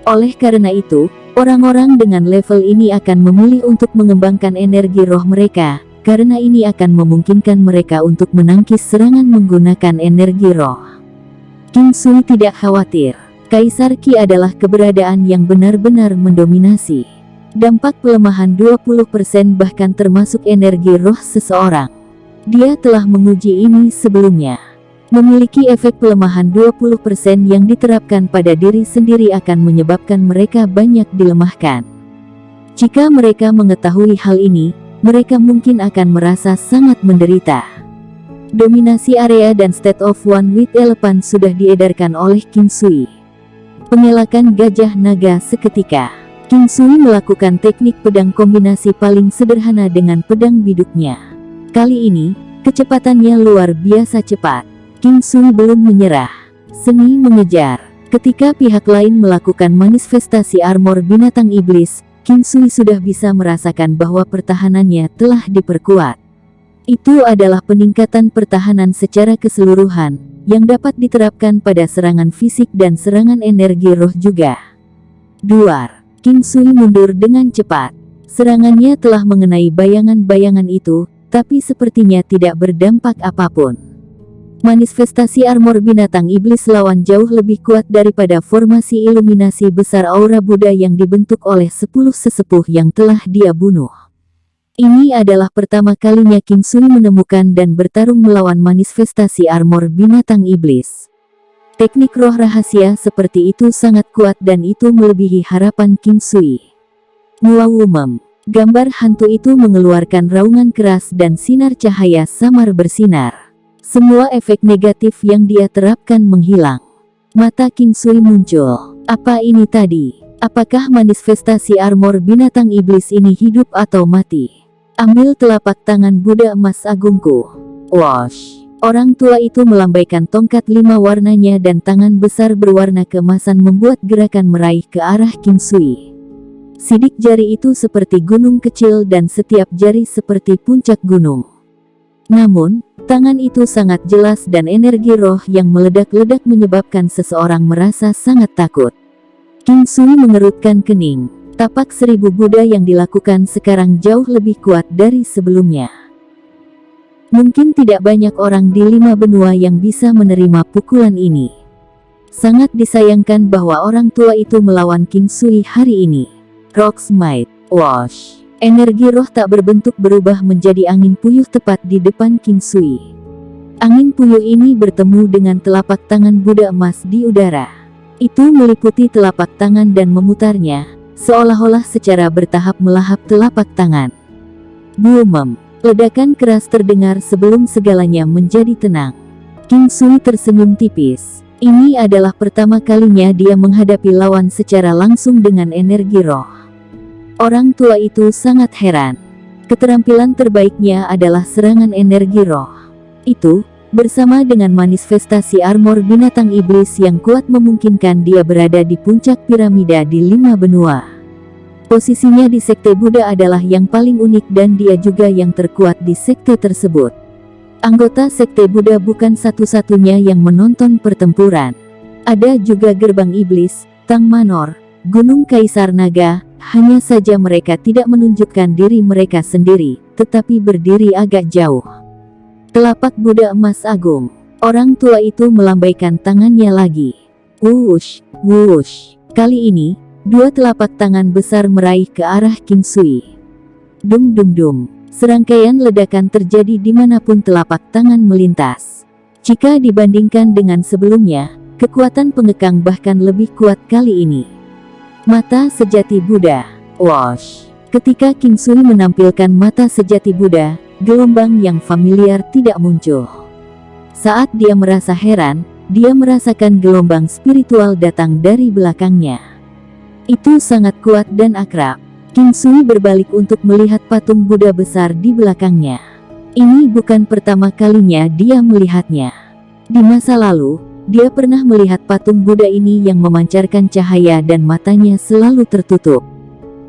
Oleh karena itu, orang-orang dengan level ini akan memilih untuk mengembangkan energi roh mereka, karena ini akan memungkinkan mereka untuk menangkis serangan menggunakan energi roh. King Sui tidak khawatir. Kaisar Qi adalah keberadaan yang benar-benar mendominasi. Dampak pelemahan 20% bahkan termasuk energi roh seseorang. Dia telah menguji ini sebelumnya. Memiliki efek pelemahan 20% yang diterapkan pada diri sendiri akan menyebabkan mereka banyak dilemahkan. Jika mereka mengetahui hal ini, mereka mungkin akan merasa sangat menderita. Dominasi area dan State of One with Elephant sudah diedarkan oleh King Sui. Pengelakkan gajah naga seketika. King Sui melakukan teknik pedang kombinasi paling sederhana dengan pedang biduknya. Kali ini, kecepatannya luar biasa cepat. King Sui belum menyerah. Seni mengejar. Ketika pihak lain melakukan manifestasi armor binatang iblis, King Sui sudah bisa merasakan bahwa pertahanannya telah diperkuat. Itu adalah peningkatan pertahanan secara keseluruhan, yang dapat diterapkan pada serangan fisik dan serangan energi roh juga. Duar. King Sui mundur dengan cepat. Serangannya telah mengenai bayangan-bayangan itu, tapi sepertinya tidak berdampak apapun. Manifestasi armor binatang iblis lawan jauh lebih kuat daripada formasi iluminasi besar aura Buddha yang dibentuk oleh 10 sesepuh yang telah dia bunuh. Ini adalah pertama kalinya King Sui menemukan dan bertarung melawan manifestasi armor binatang iblis. Teknik roh rahasia seperti itu sangat kuat dan itu melebihi harapan King Sui. Muawumem. Gambar hantu itu mengeluarkan raungan keras dan sinar cahaya samar bersinar. Semua efek negatif yang dia terapkan menghilang. Mata King Sui muncul. Apa ini tadi? Apakah manifestasi armor binatang iblis ini hidup atau mati? Ambil telapak tangan Buddha emas agungku. Wosh. Orang tua itu melambaikan tongkat 5 warnanya dan tangan besar berwarna keemasan membuat gerakan meraih ke arah King Sui. Sidik jari itu seperti gunung kecil dan setiap jari seperti puncak gunung. Namun, tangan itu sangat jelas dan energi roh yang meledak-ledak menyebabkan seseorang merasa sangat takut. King Sui mengerutkan kening. Tapak 1000 Buddha yang dilakukan sekarang jauh lebih kuat dari sebelumnya. Mungkin tidak banyak orang di 5 benua yang bisa menerima pukulan ini. Sangat disayangkan bahwa orang tua itu melawan King Sui hari ini. Rock Smite. Wash. Energi roh tak berbentuk berubah menjadi angin puyuh tepat di depan King Sui. Angin puyuh ini bertemu dengan telapak tangan Buddha emas di udara. Itu meliputi telapak tangan dan memutarnya, seolah-olah secara bertahap melahap telapak tangan. Boomem. Ledakan keras terdengar sebelum segalanya menjadi tenang. King Sui tersenyum tipis. Ini adalah pertama kalinya dia menghadapi lawan secara langsung dengan energi roh. Orang tua itu sangat heran. Keterampilan terbaiknya adalah serangan energi roh. Itu, bersama dengan manifestasi armor binatang iblis yang kuat memungkinkan dia berada di puncak piramida di 5 benua. Posisinya di sekte Buddha adalah yang paling unik dan dia juga yang terkuat di sekte tersebut. Anggota sekte Buddha bukan satu-satunya yang menonton pertempuran. Ada juga gerbang iblis, Tang Manor, Gunung Kaisar Naga, hanya saja mereka tidak menunjukkan diri mereka sendiri, tetapi berdiri agak jauh. Telapak Buddha emas agung. Orang tua itu melambaikan tangannya lagi. Wush, wush. Kali ini, 2 telapak tangan besar meraih ke arah King Sui. Dung dung dung. Serangkaian ledakan terjadi dimanapun telapak tangan melintas. Jika dibandingkan dengan sebelumnya, kekuatan pengekang bahkan lebih kuat kali ini. Mata sejati Buddha. Wash. Ketika King Sui menampilkan mata sejati Buddha, gelombang yang familiar tidak muncul. Saat dia merasa heran, dia merasakan gelombang spiritual datang dari belakangnya. Itu sangat kuat dan akrab. King Sui berbalik untuk melihat patung Buddha besar di belakangnya. Ini bukan pertama kalinya dia melihatnya. Di masa lalu, dia pernah melihat patung Buddha ini yang memancarkan cahaya dan matanya selalu tertutup.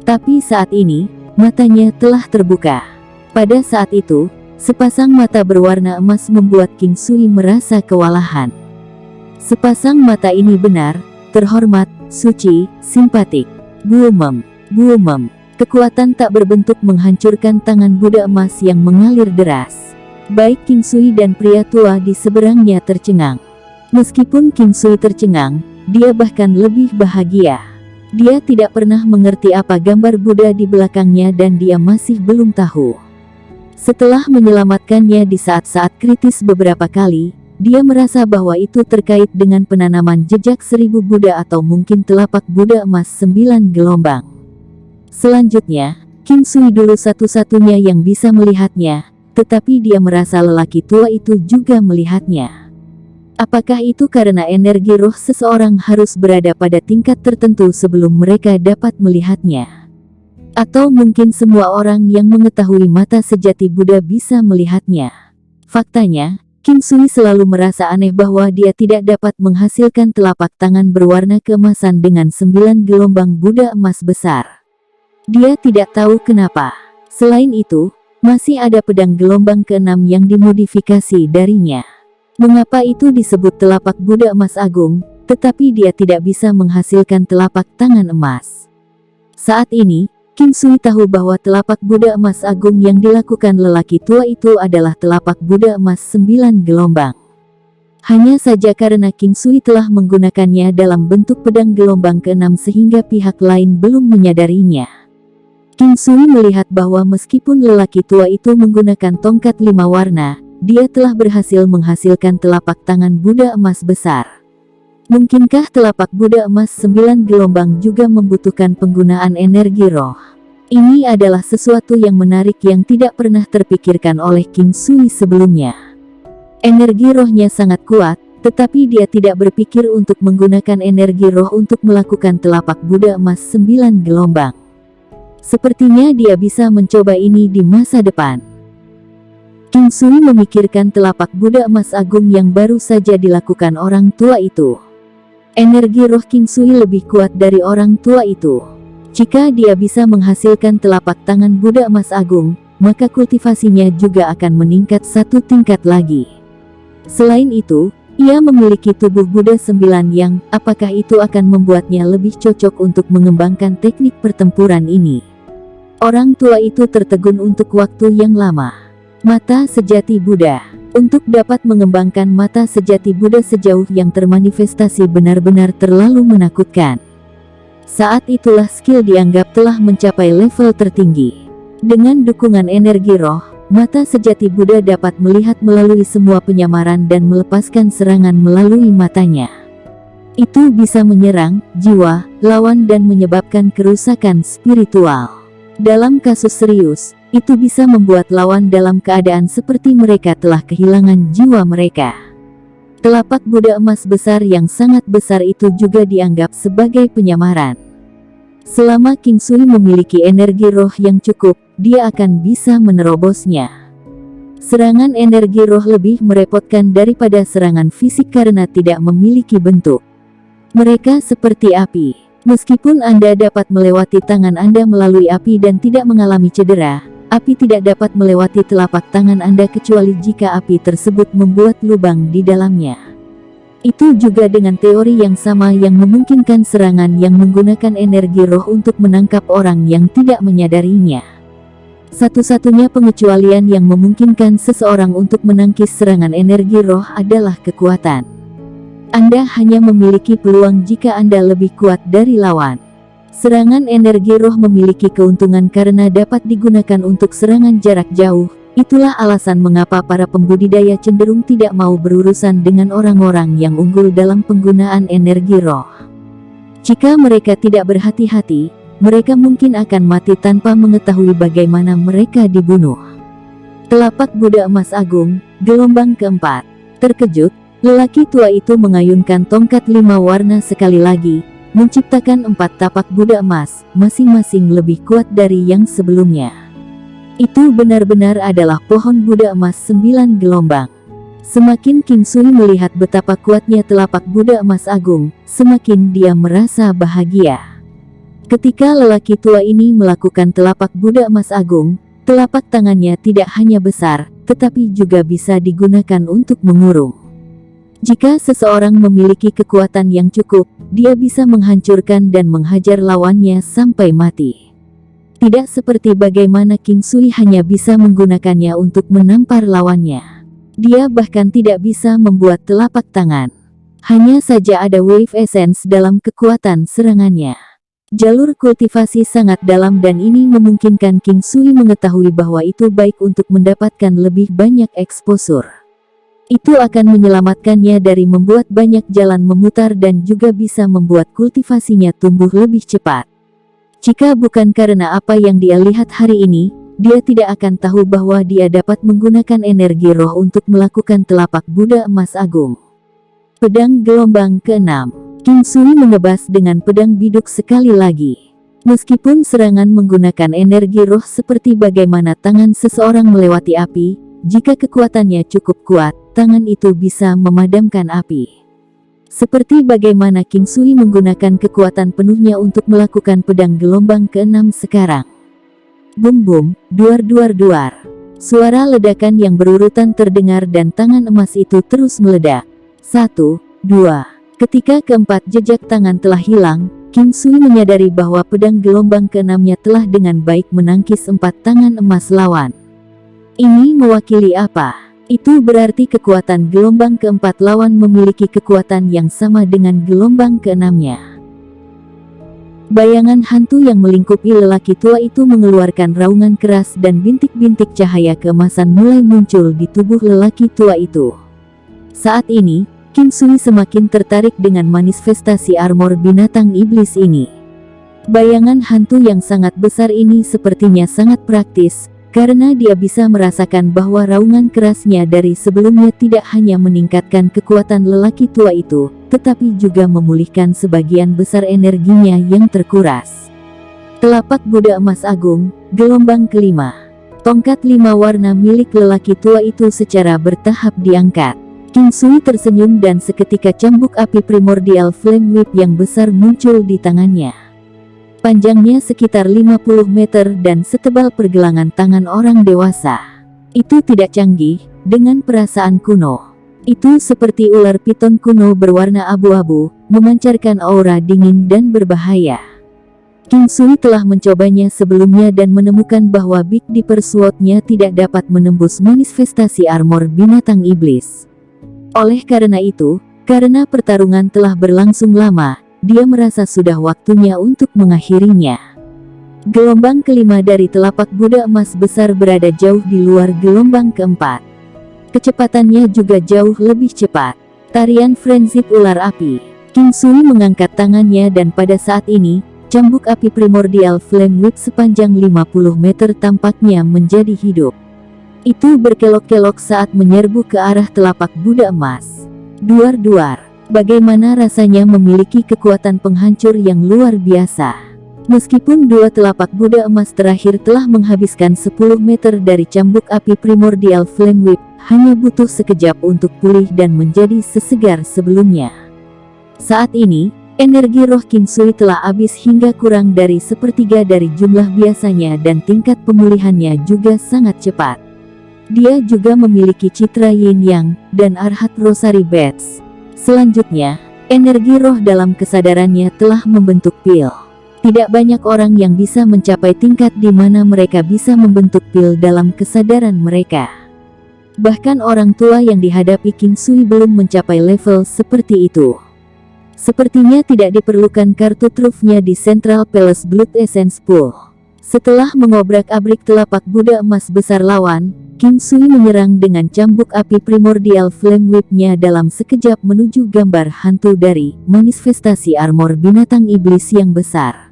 Tapi saat ini, matanya telah terbuka. Pada saat itu, sepasang mata berwarna emas membuat King Sui merasa kewalahan. Sepasang mata ini benar, terhormat, suci, simpatik. Boomem, boomem. Kekuatan tak berbentuk menghancurkan tangan Buddha emas yang mengalir deras. Baik King Sui dan pria tua di seberangnya tercengang. Meskipun King Sui tercengang, dia bahkan lebih bahagia. Dia tidak pernah mengerti apa gambar Buddha di belakangnya dan dia masih belum tahu. Setelah menyelamatkannya di saat-saat kritis beberapa kali, dia merasa bahwa itu terkait dengan penanaman jejak 1000 Buddha atau mungkin telapak Buddha emas 9 gelombang. Selanjutnya, King Sui dulu satu-satunya yang bisa melihatnya, tetapi dia merasa lelaki tua itu juga melihatnya. Apakah itu karena energi roh seseorang harus berada pada tingkat tertentu sebelum mereka dapat melihatnya? Atau mungkin semua orang yang mengetahui mata sejati Buddha bisa melihatnya? Faktanya, King Sui selalu merasa aneh bahwa dia tidak dapat menghasilkan telapak tangan berwarna keemasan dengan 9 gelombang Buddha emas besar. Dia tidak tahu kenapa. Selain itu, masih ada pedang gelombang ke-6 yang dimodifikasi darinya. Mengapa itu disebut telapak Buddha emas agung, tetapi dia tidak bisa menghasilkan telapak tangan emas? Saat ini, King Sui tahu bahwa telapak Buddha emas agung yang dilakukan lelaki tua itu adalah telapak Buddha emas 9 gelombang. Hanya saja karena King Sui telah menggunakannya dalam bentuk pedang gelombang ke-6 sehingga pihak lain belum menyadarinya. King Sui melihat bahwa meskipun lelaki tua itu menggunakan tongkat 5 warna, dia telah berhasil menghasilkan telapak tangan Buddha emas besar. Mungkinkah telapak Buddha emas 9 gelombang juga membutuhkan penggunaan energi roh? Ini adalah sesuatu yang menarik yang tidak pernah terpikirkan oleh King Sui sebelumnya. Energi rohnya sangat kuat, tetapi dia tidak berpikir untuk menggunakan energi roh untuk melakukan telapak Buddha emas 9 gelombang. Sepertinya dia bisa mencoba ini di masa depan. King Sui memikirkan telapak Buddha emas agung yang baru saja dilakukan orang tua itu. Energi roh King Sui lebih kuat dari orang tua itu. Jika dia bisa menghasilkan telapak tangan Buddha emas agung, maka kultivasinya juga akan meningkat satu tingkat lagi. Selain itu, ia memiliki tubuh Buddha 9 yang, apakah itu akan membuatnya lebih cocok untuk mengembangkan teknik pertempuran ini? Orang tua itu tertegun untuk waktu yang lama. Mata sejati Buddha. Untuk dapat mengembangkan mata sejati Buddha sejauh yang termanifestasi benar-benar terlalu menakutkan. Saat itulah skill dianggap telah mencapai level tertinggi. Dengan dukungan energi roh, mata sejati Buddha dapat melihat melalui semua penyamaran dan melepaskan serangan melalui matanya. Itu bisa menyerang jiwa lawan dan menyebabkan kerusakan spiritual. Dalam kasus serius, itu bisa membuat lawan dalam keadaan seperti mereka telah kehilangan jiwa mereka. Telapak Buddha emas besar yang sangat besar itu juga dianggap sebagai penyamaran. Selama King Sui memiliki energi roh yang cukup, dia akan bisa menerobosnya. Serangan energi roh lebih merepotkan daripada serangan fisik karena tidak memiliki bentuk. Mereka seperti api. Meskipun Anda dapat melewati tangan Anda melalui api dan tidak mengalami cedera, api tidak dapat melewati telapak tangan Anda kecuali jika api tersebut membuat lubang di dalamnya. Itu juga dengan teori yang sama yang memungkinkan serangan yang menggunakan energi roh untuk menangkap orang yang tidak menyadarinya. Satu-satunya pengecualian yang memungkinkan seseorang untuk menangkis serangan energi roh adalah kekuatan. Anda hanya memiliki peluang jika Anda lebih kuat dari lawan. Serangan energi roh memiliki keuntungan karena dapat digunakan untuk serangan jarak jauh. Itulah alasan mengapa para pembudidaya cenderung tidak mau berurusan dengan orang-orang yang unggul dalam penggunaan energi roh. Jika mereka tidak berhati-hati, mereka mungkin akan mati tanpa mengetahui bagaimana mereka dibunuh. Telapak Buddha emas agung, gelombang keempat. Terkejut, lelaki tua itu mengayunkan tongkat 5 warna sekali lagi, menciptakan 4 tapak Buddha emas, masing-masing lebih kuat dari yang sebelumnya. Itu benar-benar adalah pohon Buddha emas 9 gelombang. Semakin King Sui melihat betapa kuatnya telapak Buddha emas agung, semakin dia merasa bahagia. Ketika lelaki tua ini melakukan telapak Buddha emas agung, telapak tangannya tidak hanya besar, tetapi juga bisa digunakan untuk mengurung. Jika seseorang memiliki kekuatan yang cukup, dia bisa menghancurkan dan menghajar lawannya sampai mati. Tidak seperti bagaimana King Sui hanya bisa menggunakannya untuk menampar lawannya. Dia bahkan tidak bisa membuat telapak tangan. Hanya saja ada wave essence dalam kekuatan serangannya. Jalur kultivasi sangat dalam dan ini memungkinkan King Sui mengetahui bahwa itu baik untuk mendapatkan lebih banyak exposure. Itu akan menyelamatkannya dari membuat banyak jalan memutar dan juga bisa membuat kultivasinya tumbuh lebih cepat. Jika bukan karena apa yang dia lihat hari ini, dia tidak akan tahu bahwa dia dapat menggunakan energi roh untuk melakukan telapak Buddha emas agung. Pedang gelombang ke-6. King Sui menebas dengan pedang biduk sekali lagi. Meskipun serangan menggunakan energi roh seperti bagaimana tangan seseorang melewati api, jika kekuatannya cukup kuat, tangan itu bisa memadamkan api. Seperti bagaimana King Sui menggunakan kekuatan penuhnya untuk melakukan pedang gelombang ke-6 sekarang. Bum bum, duar duar duar. Suara ledakan yang berurutan terdengar dan tangan emas itu terus meledak. 1, 2. Ketika keempat jejak tangan telah hilang, King Sui menyadari bahwa pedang gelombang ke-6-nya telah dengan baik menangkis 4 tangan emas lawan. Ini mewakili apa? Itu berarti kekuatan gelombang keempat lawan memiliki kekuatan yang sama dengan gelombang ke-6-nya. Bayangan hantu yang melingkupi lelaki tua itu mengeluarkan raungan keras dan bintik-bintik cahaya keemasan mulai muncul di tubuh lelaki tua itu. Saat ini, King Sui semakin tertarik dengan manifestasi armor binatang iblis ini. Bayangan hantu yang sangat besar ini sepertinya sangat praktis, karena dia bisa merasakan bahwa raungan kerasnya dari sebelumnya tidak hanya meningkatkan kekuatan lelaki tua itu, tetapi juga memulihkan sebagian besar energinya yang terkuras. Telapak Buddha emas agung, gelombang ke-5. Tongkat 5 warna milik lelaki tua itu secara bertahap diangkat. King Sui tersenyum dan seketika cambuk api primordial flame whip yang besar muncul di tangannya. Panjangnya sekitar 50 meter dan setebal pergelangan tangan orang dewasa. Itu tidak canggih, dengan perasaan kuno. Itu seperti ular piton kuno berwarna abu-abu, memancarkan aura dingin dan berbahaya. King Sui telah mencobanya sebelumnya dan menemukan bahwa Big Dipper Sword-nya tidak dapat menembus manifestasi armor binatang iblis. Oleh karena itu, karena pertarungan telah berlangsung lama, dia merasa sudah waktunya untuk mengakhirinya. Gelombang ke-5 dari telapak Buddha emas besar berada jauh di luar gelombang ke-4. Kecepatannya juga jauh lebih cepat. Tarian Frenzied Ular Api. King Sui mengangkat tangannya dan pada saat ini, cambuk api primordial flame whip sepanjang 50 meter tampaknya menjadi hidup. Itu berkelok-kelok saat menyerbu ke arah telapak Buddha emas. Duar-duar. Bagaimana rasanya memiliki kekuatan penghancur yang luar biasa. Meskipun dua telapak Buddha emas terakhir telah menghabiskan 10 meter dari cambuk api primordial flame whip, hanya butuh sekejap untuk pulih dan menjadi sesegar sebelumnya. Saat ini, energi roh King Sui telah habis hingga kurang dari sepertiga dari jumlah biasanya dan tingkat pemulihannya juga sangat cepat. Dia juga memiliki citra Yin Yang dan Arhat Rosary Bats. Selanjutnya, energi roh dalam kesadarannya telah membentuk pil. Tidak banyak orang yang bisa mencapai tingkat di mana mereka bisa membentuk pil dalam kesadaran mereka. Bahkan orang tua yang dihadapi King Sui belum mencapai level seperti itu. Sepertinya tidak diperlukan kartu trufnya di Central Palace Blood Essence Pool. Setelah mengobrak-abrik telapak Buddha emas besar lawan, King Sui menyerang dengan cambuk api primordial flame whip-nya dalam sekejap menuju gambar hantu dari manifestasi armor binatang iblis yang besar.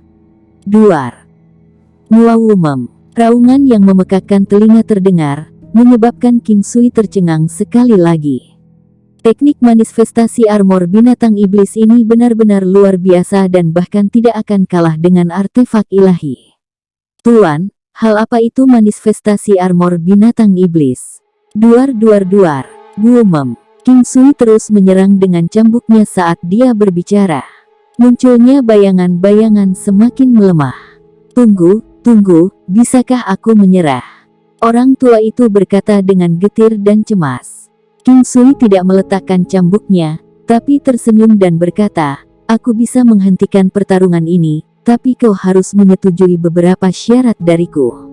Duar. Muawumem. Raungan yang memekakkan telinga terdengar, menyebabkan King Sui tercengang sekali lagi. Teknik manifestasi armor binatang iblis ini benar-benar luar biasa dan bahkan tidak akan kalah dengan artefak ilahi. Tuan, hal apa itu manifestasi armor binatang iblis? Duar duar duar. Buumem. King Sui terus menyerang dengan cambuknya saat dia berbicara. Munculnya bayangan-bayangan semakin melemah. Tunggu, tunggu, bisakah aku menyerah? Orang tua itu berkata dengan getir dan cemas. King Sui tidak meletakkan cambuknya, tapi tersenyum dan berkata, aku bisa menghentikan pertarungan ini, tapi kau harus menyetujui beberapa syarat dariku.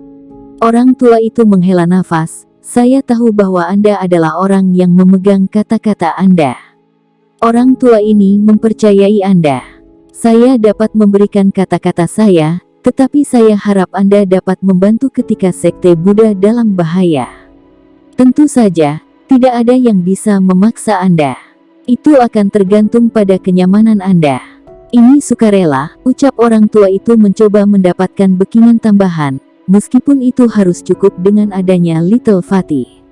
Orang tua itu menghela nafas, saya tahu bahwa Anda adalah orang yang memegang kata-kata Anda. Orang tua ini mempercayai Anda. Saya dapat memberikan kata-kata saya, tetapi saya harap Anda dapat membantu ketika sekte Buddha dalam bahaya. Tentu saja, tidak ada yang bisa memaksa Anda. Itu akan tergantung pada kenyamanan Anda. Ini sukarela, ucap orang tua itu mencoba mendapatkan backingan tambahan, meskipun itu harus cukup dengan adanya Little Fatty.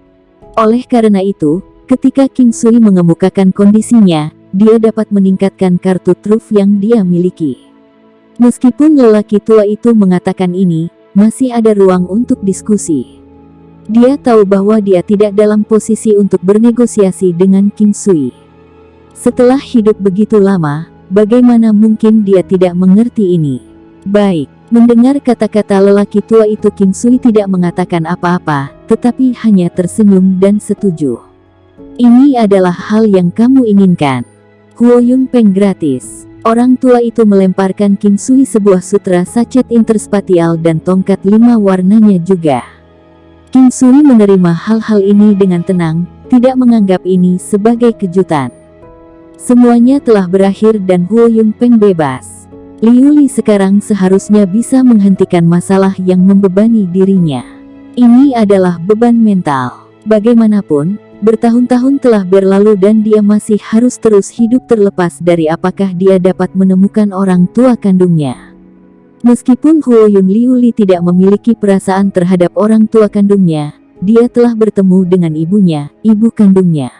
Oleh karena itu, ketika King Sui mengemukakan kondisinya, dia dapat meningkatkan kartu truf yang dia miliki. Meskipun lelaki tua itu mengatakan ini, masih ada ruang untuk diskusi. Dia tahu bahwa dia tidak dalam posisi untuk bernegosiasi dengan King Sui. Setelah hidup begitu lama, bagaimana mungkin dia tidak mengerti ini? Baik, mendengar kata-kata lelaki tua itu, King Sui tidak mengatakan apa-apa, tetapi hanya tersenyum dan setuju. Ini adalah hal yang kamu inginkan. Huoyun Peng gratis. Orang tua itu melemparkan King Sui sebuah sutra sachet interspatial dan tongkat 5 warnanya juga. King Sui menerima hal-hal ini dengan tenang, tidak menganggap ini sebagai kejutan. Semuanya telah berakhir dan Huoyun Peng bebas. Liu Li sekarang seharusnya bisa menghentikan masalah yang membebani dirinya. Ini adalah beban mental. Bagaimanapun, bertahun-tahun telah berlalu dan dia masih harus terus hidup terlepas dari apakah dia dapat menemukan orang tua kandungnya. Meskipun Huoyun Liu Li tidak memiliki perasaan terhadap orang tua kandungnya, dia telah bertemu dengan ibunya, ibu kandungnya.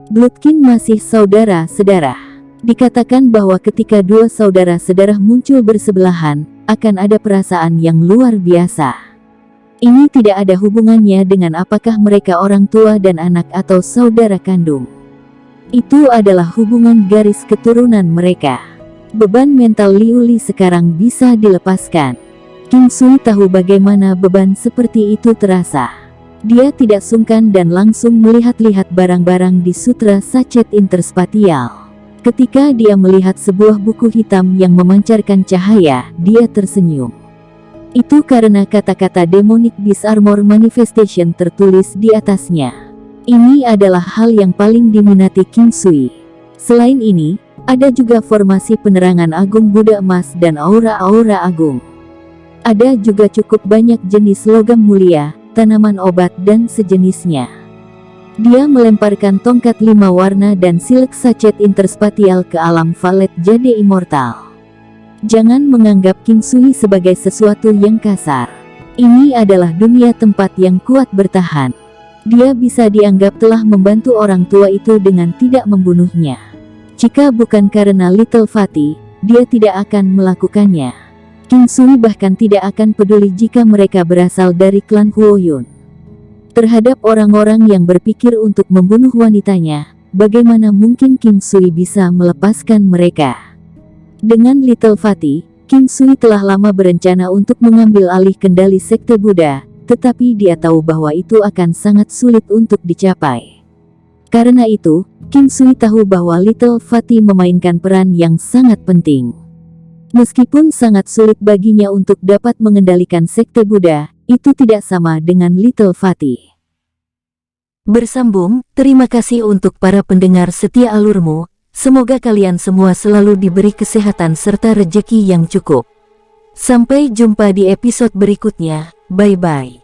Bloodkin masih saudara-sedarah. Dikatakan bahwa ketika dua saudara-sedarah muncul bersebelahan, akan ada perasaan yang luar biasa. Ini tidak ada hubungannya dengan apakah mereka orang tua dan anak atau saudara kandung. Itu adalah hubungan garis keturunan mereka. Beban mental Liu Li sekarang bisa dilepaskan. King Sui tahu bagaimana beban seperti itu terasa. Dia tidak sungkan dan langsung melihat-lihat barang-barang di sutra sachet interspatial. Ketika dia melihat sebuah buku hitam yang memancarkan cahaya, dia tersenyum. Itu karena kata-kata Demonic Beast Armor Manifestation tertulis di atasnya. Ini adalah hal yang paling diminati King Sui. Selain ini, ada juga formasi penerangan agung Buddha emas dan aura-aura agung. Ada juga cukup banyak jenis logam mulia, tanaman obat dan sejenisnya. Dia melemparkan tongkat 5 warna dan silk sachet interspatial ke alam valet jade immortal. Jangan menganggap King Sui sebagai sesuatu yang kasar. Ini adalah dunia tempat yang kuat bertahan. Dia bisa dianggap telah membantu orang tua itu dengan tidak membunuhnya. Jika bukan karena Little Fatty, dia tidak akan melakukannya. King Sui bahkan tidak akan peduli jika mereka berasal dari klan Huoyun. Terhadap orang-orang yang berpikir untuk membunuh wanitanya, bagaimana mungkin King Sui bisa melepaskan mereka? Dengan Little Fatty, King Sui telah lama berencana untuk mengambil alih kendali sekte Buddha, tetapi dia tahu bahwa itu akan sangat sulit untuk dicapai. Karena itu, King Sui tahu bahwa Little Fatty memainkan peran yang sangat penting. Meskipun sangat sulit baginya untuk dapat mengendalikan sekte Buddha, itu tidak sama dengan Little Fatty. Bersambung, terima kasih untuk para pendengar setia alurmu. Semoga kalian semua selalu diberi kesehatan serta rejeki yang cukup. Sampai jumpa di episode berikutnya. Bye-bye.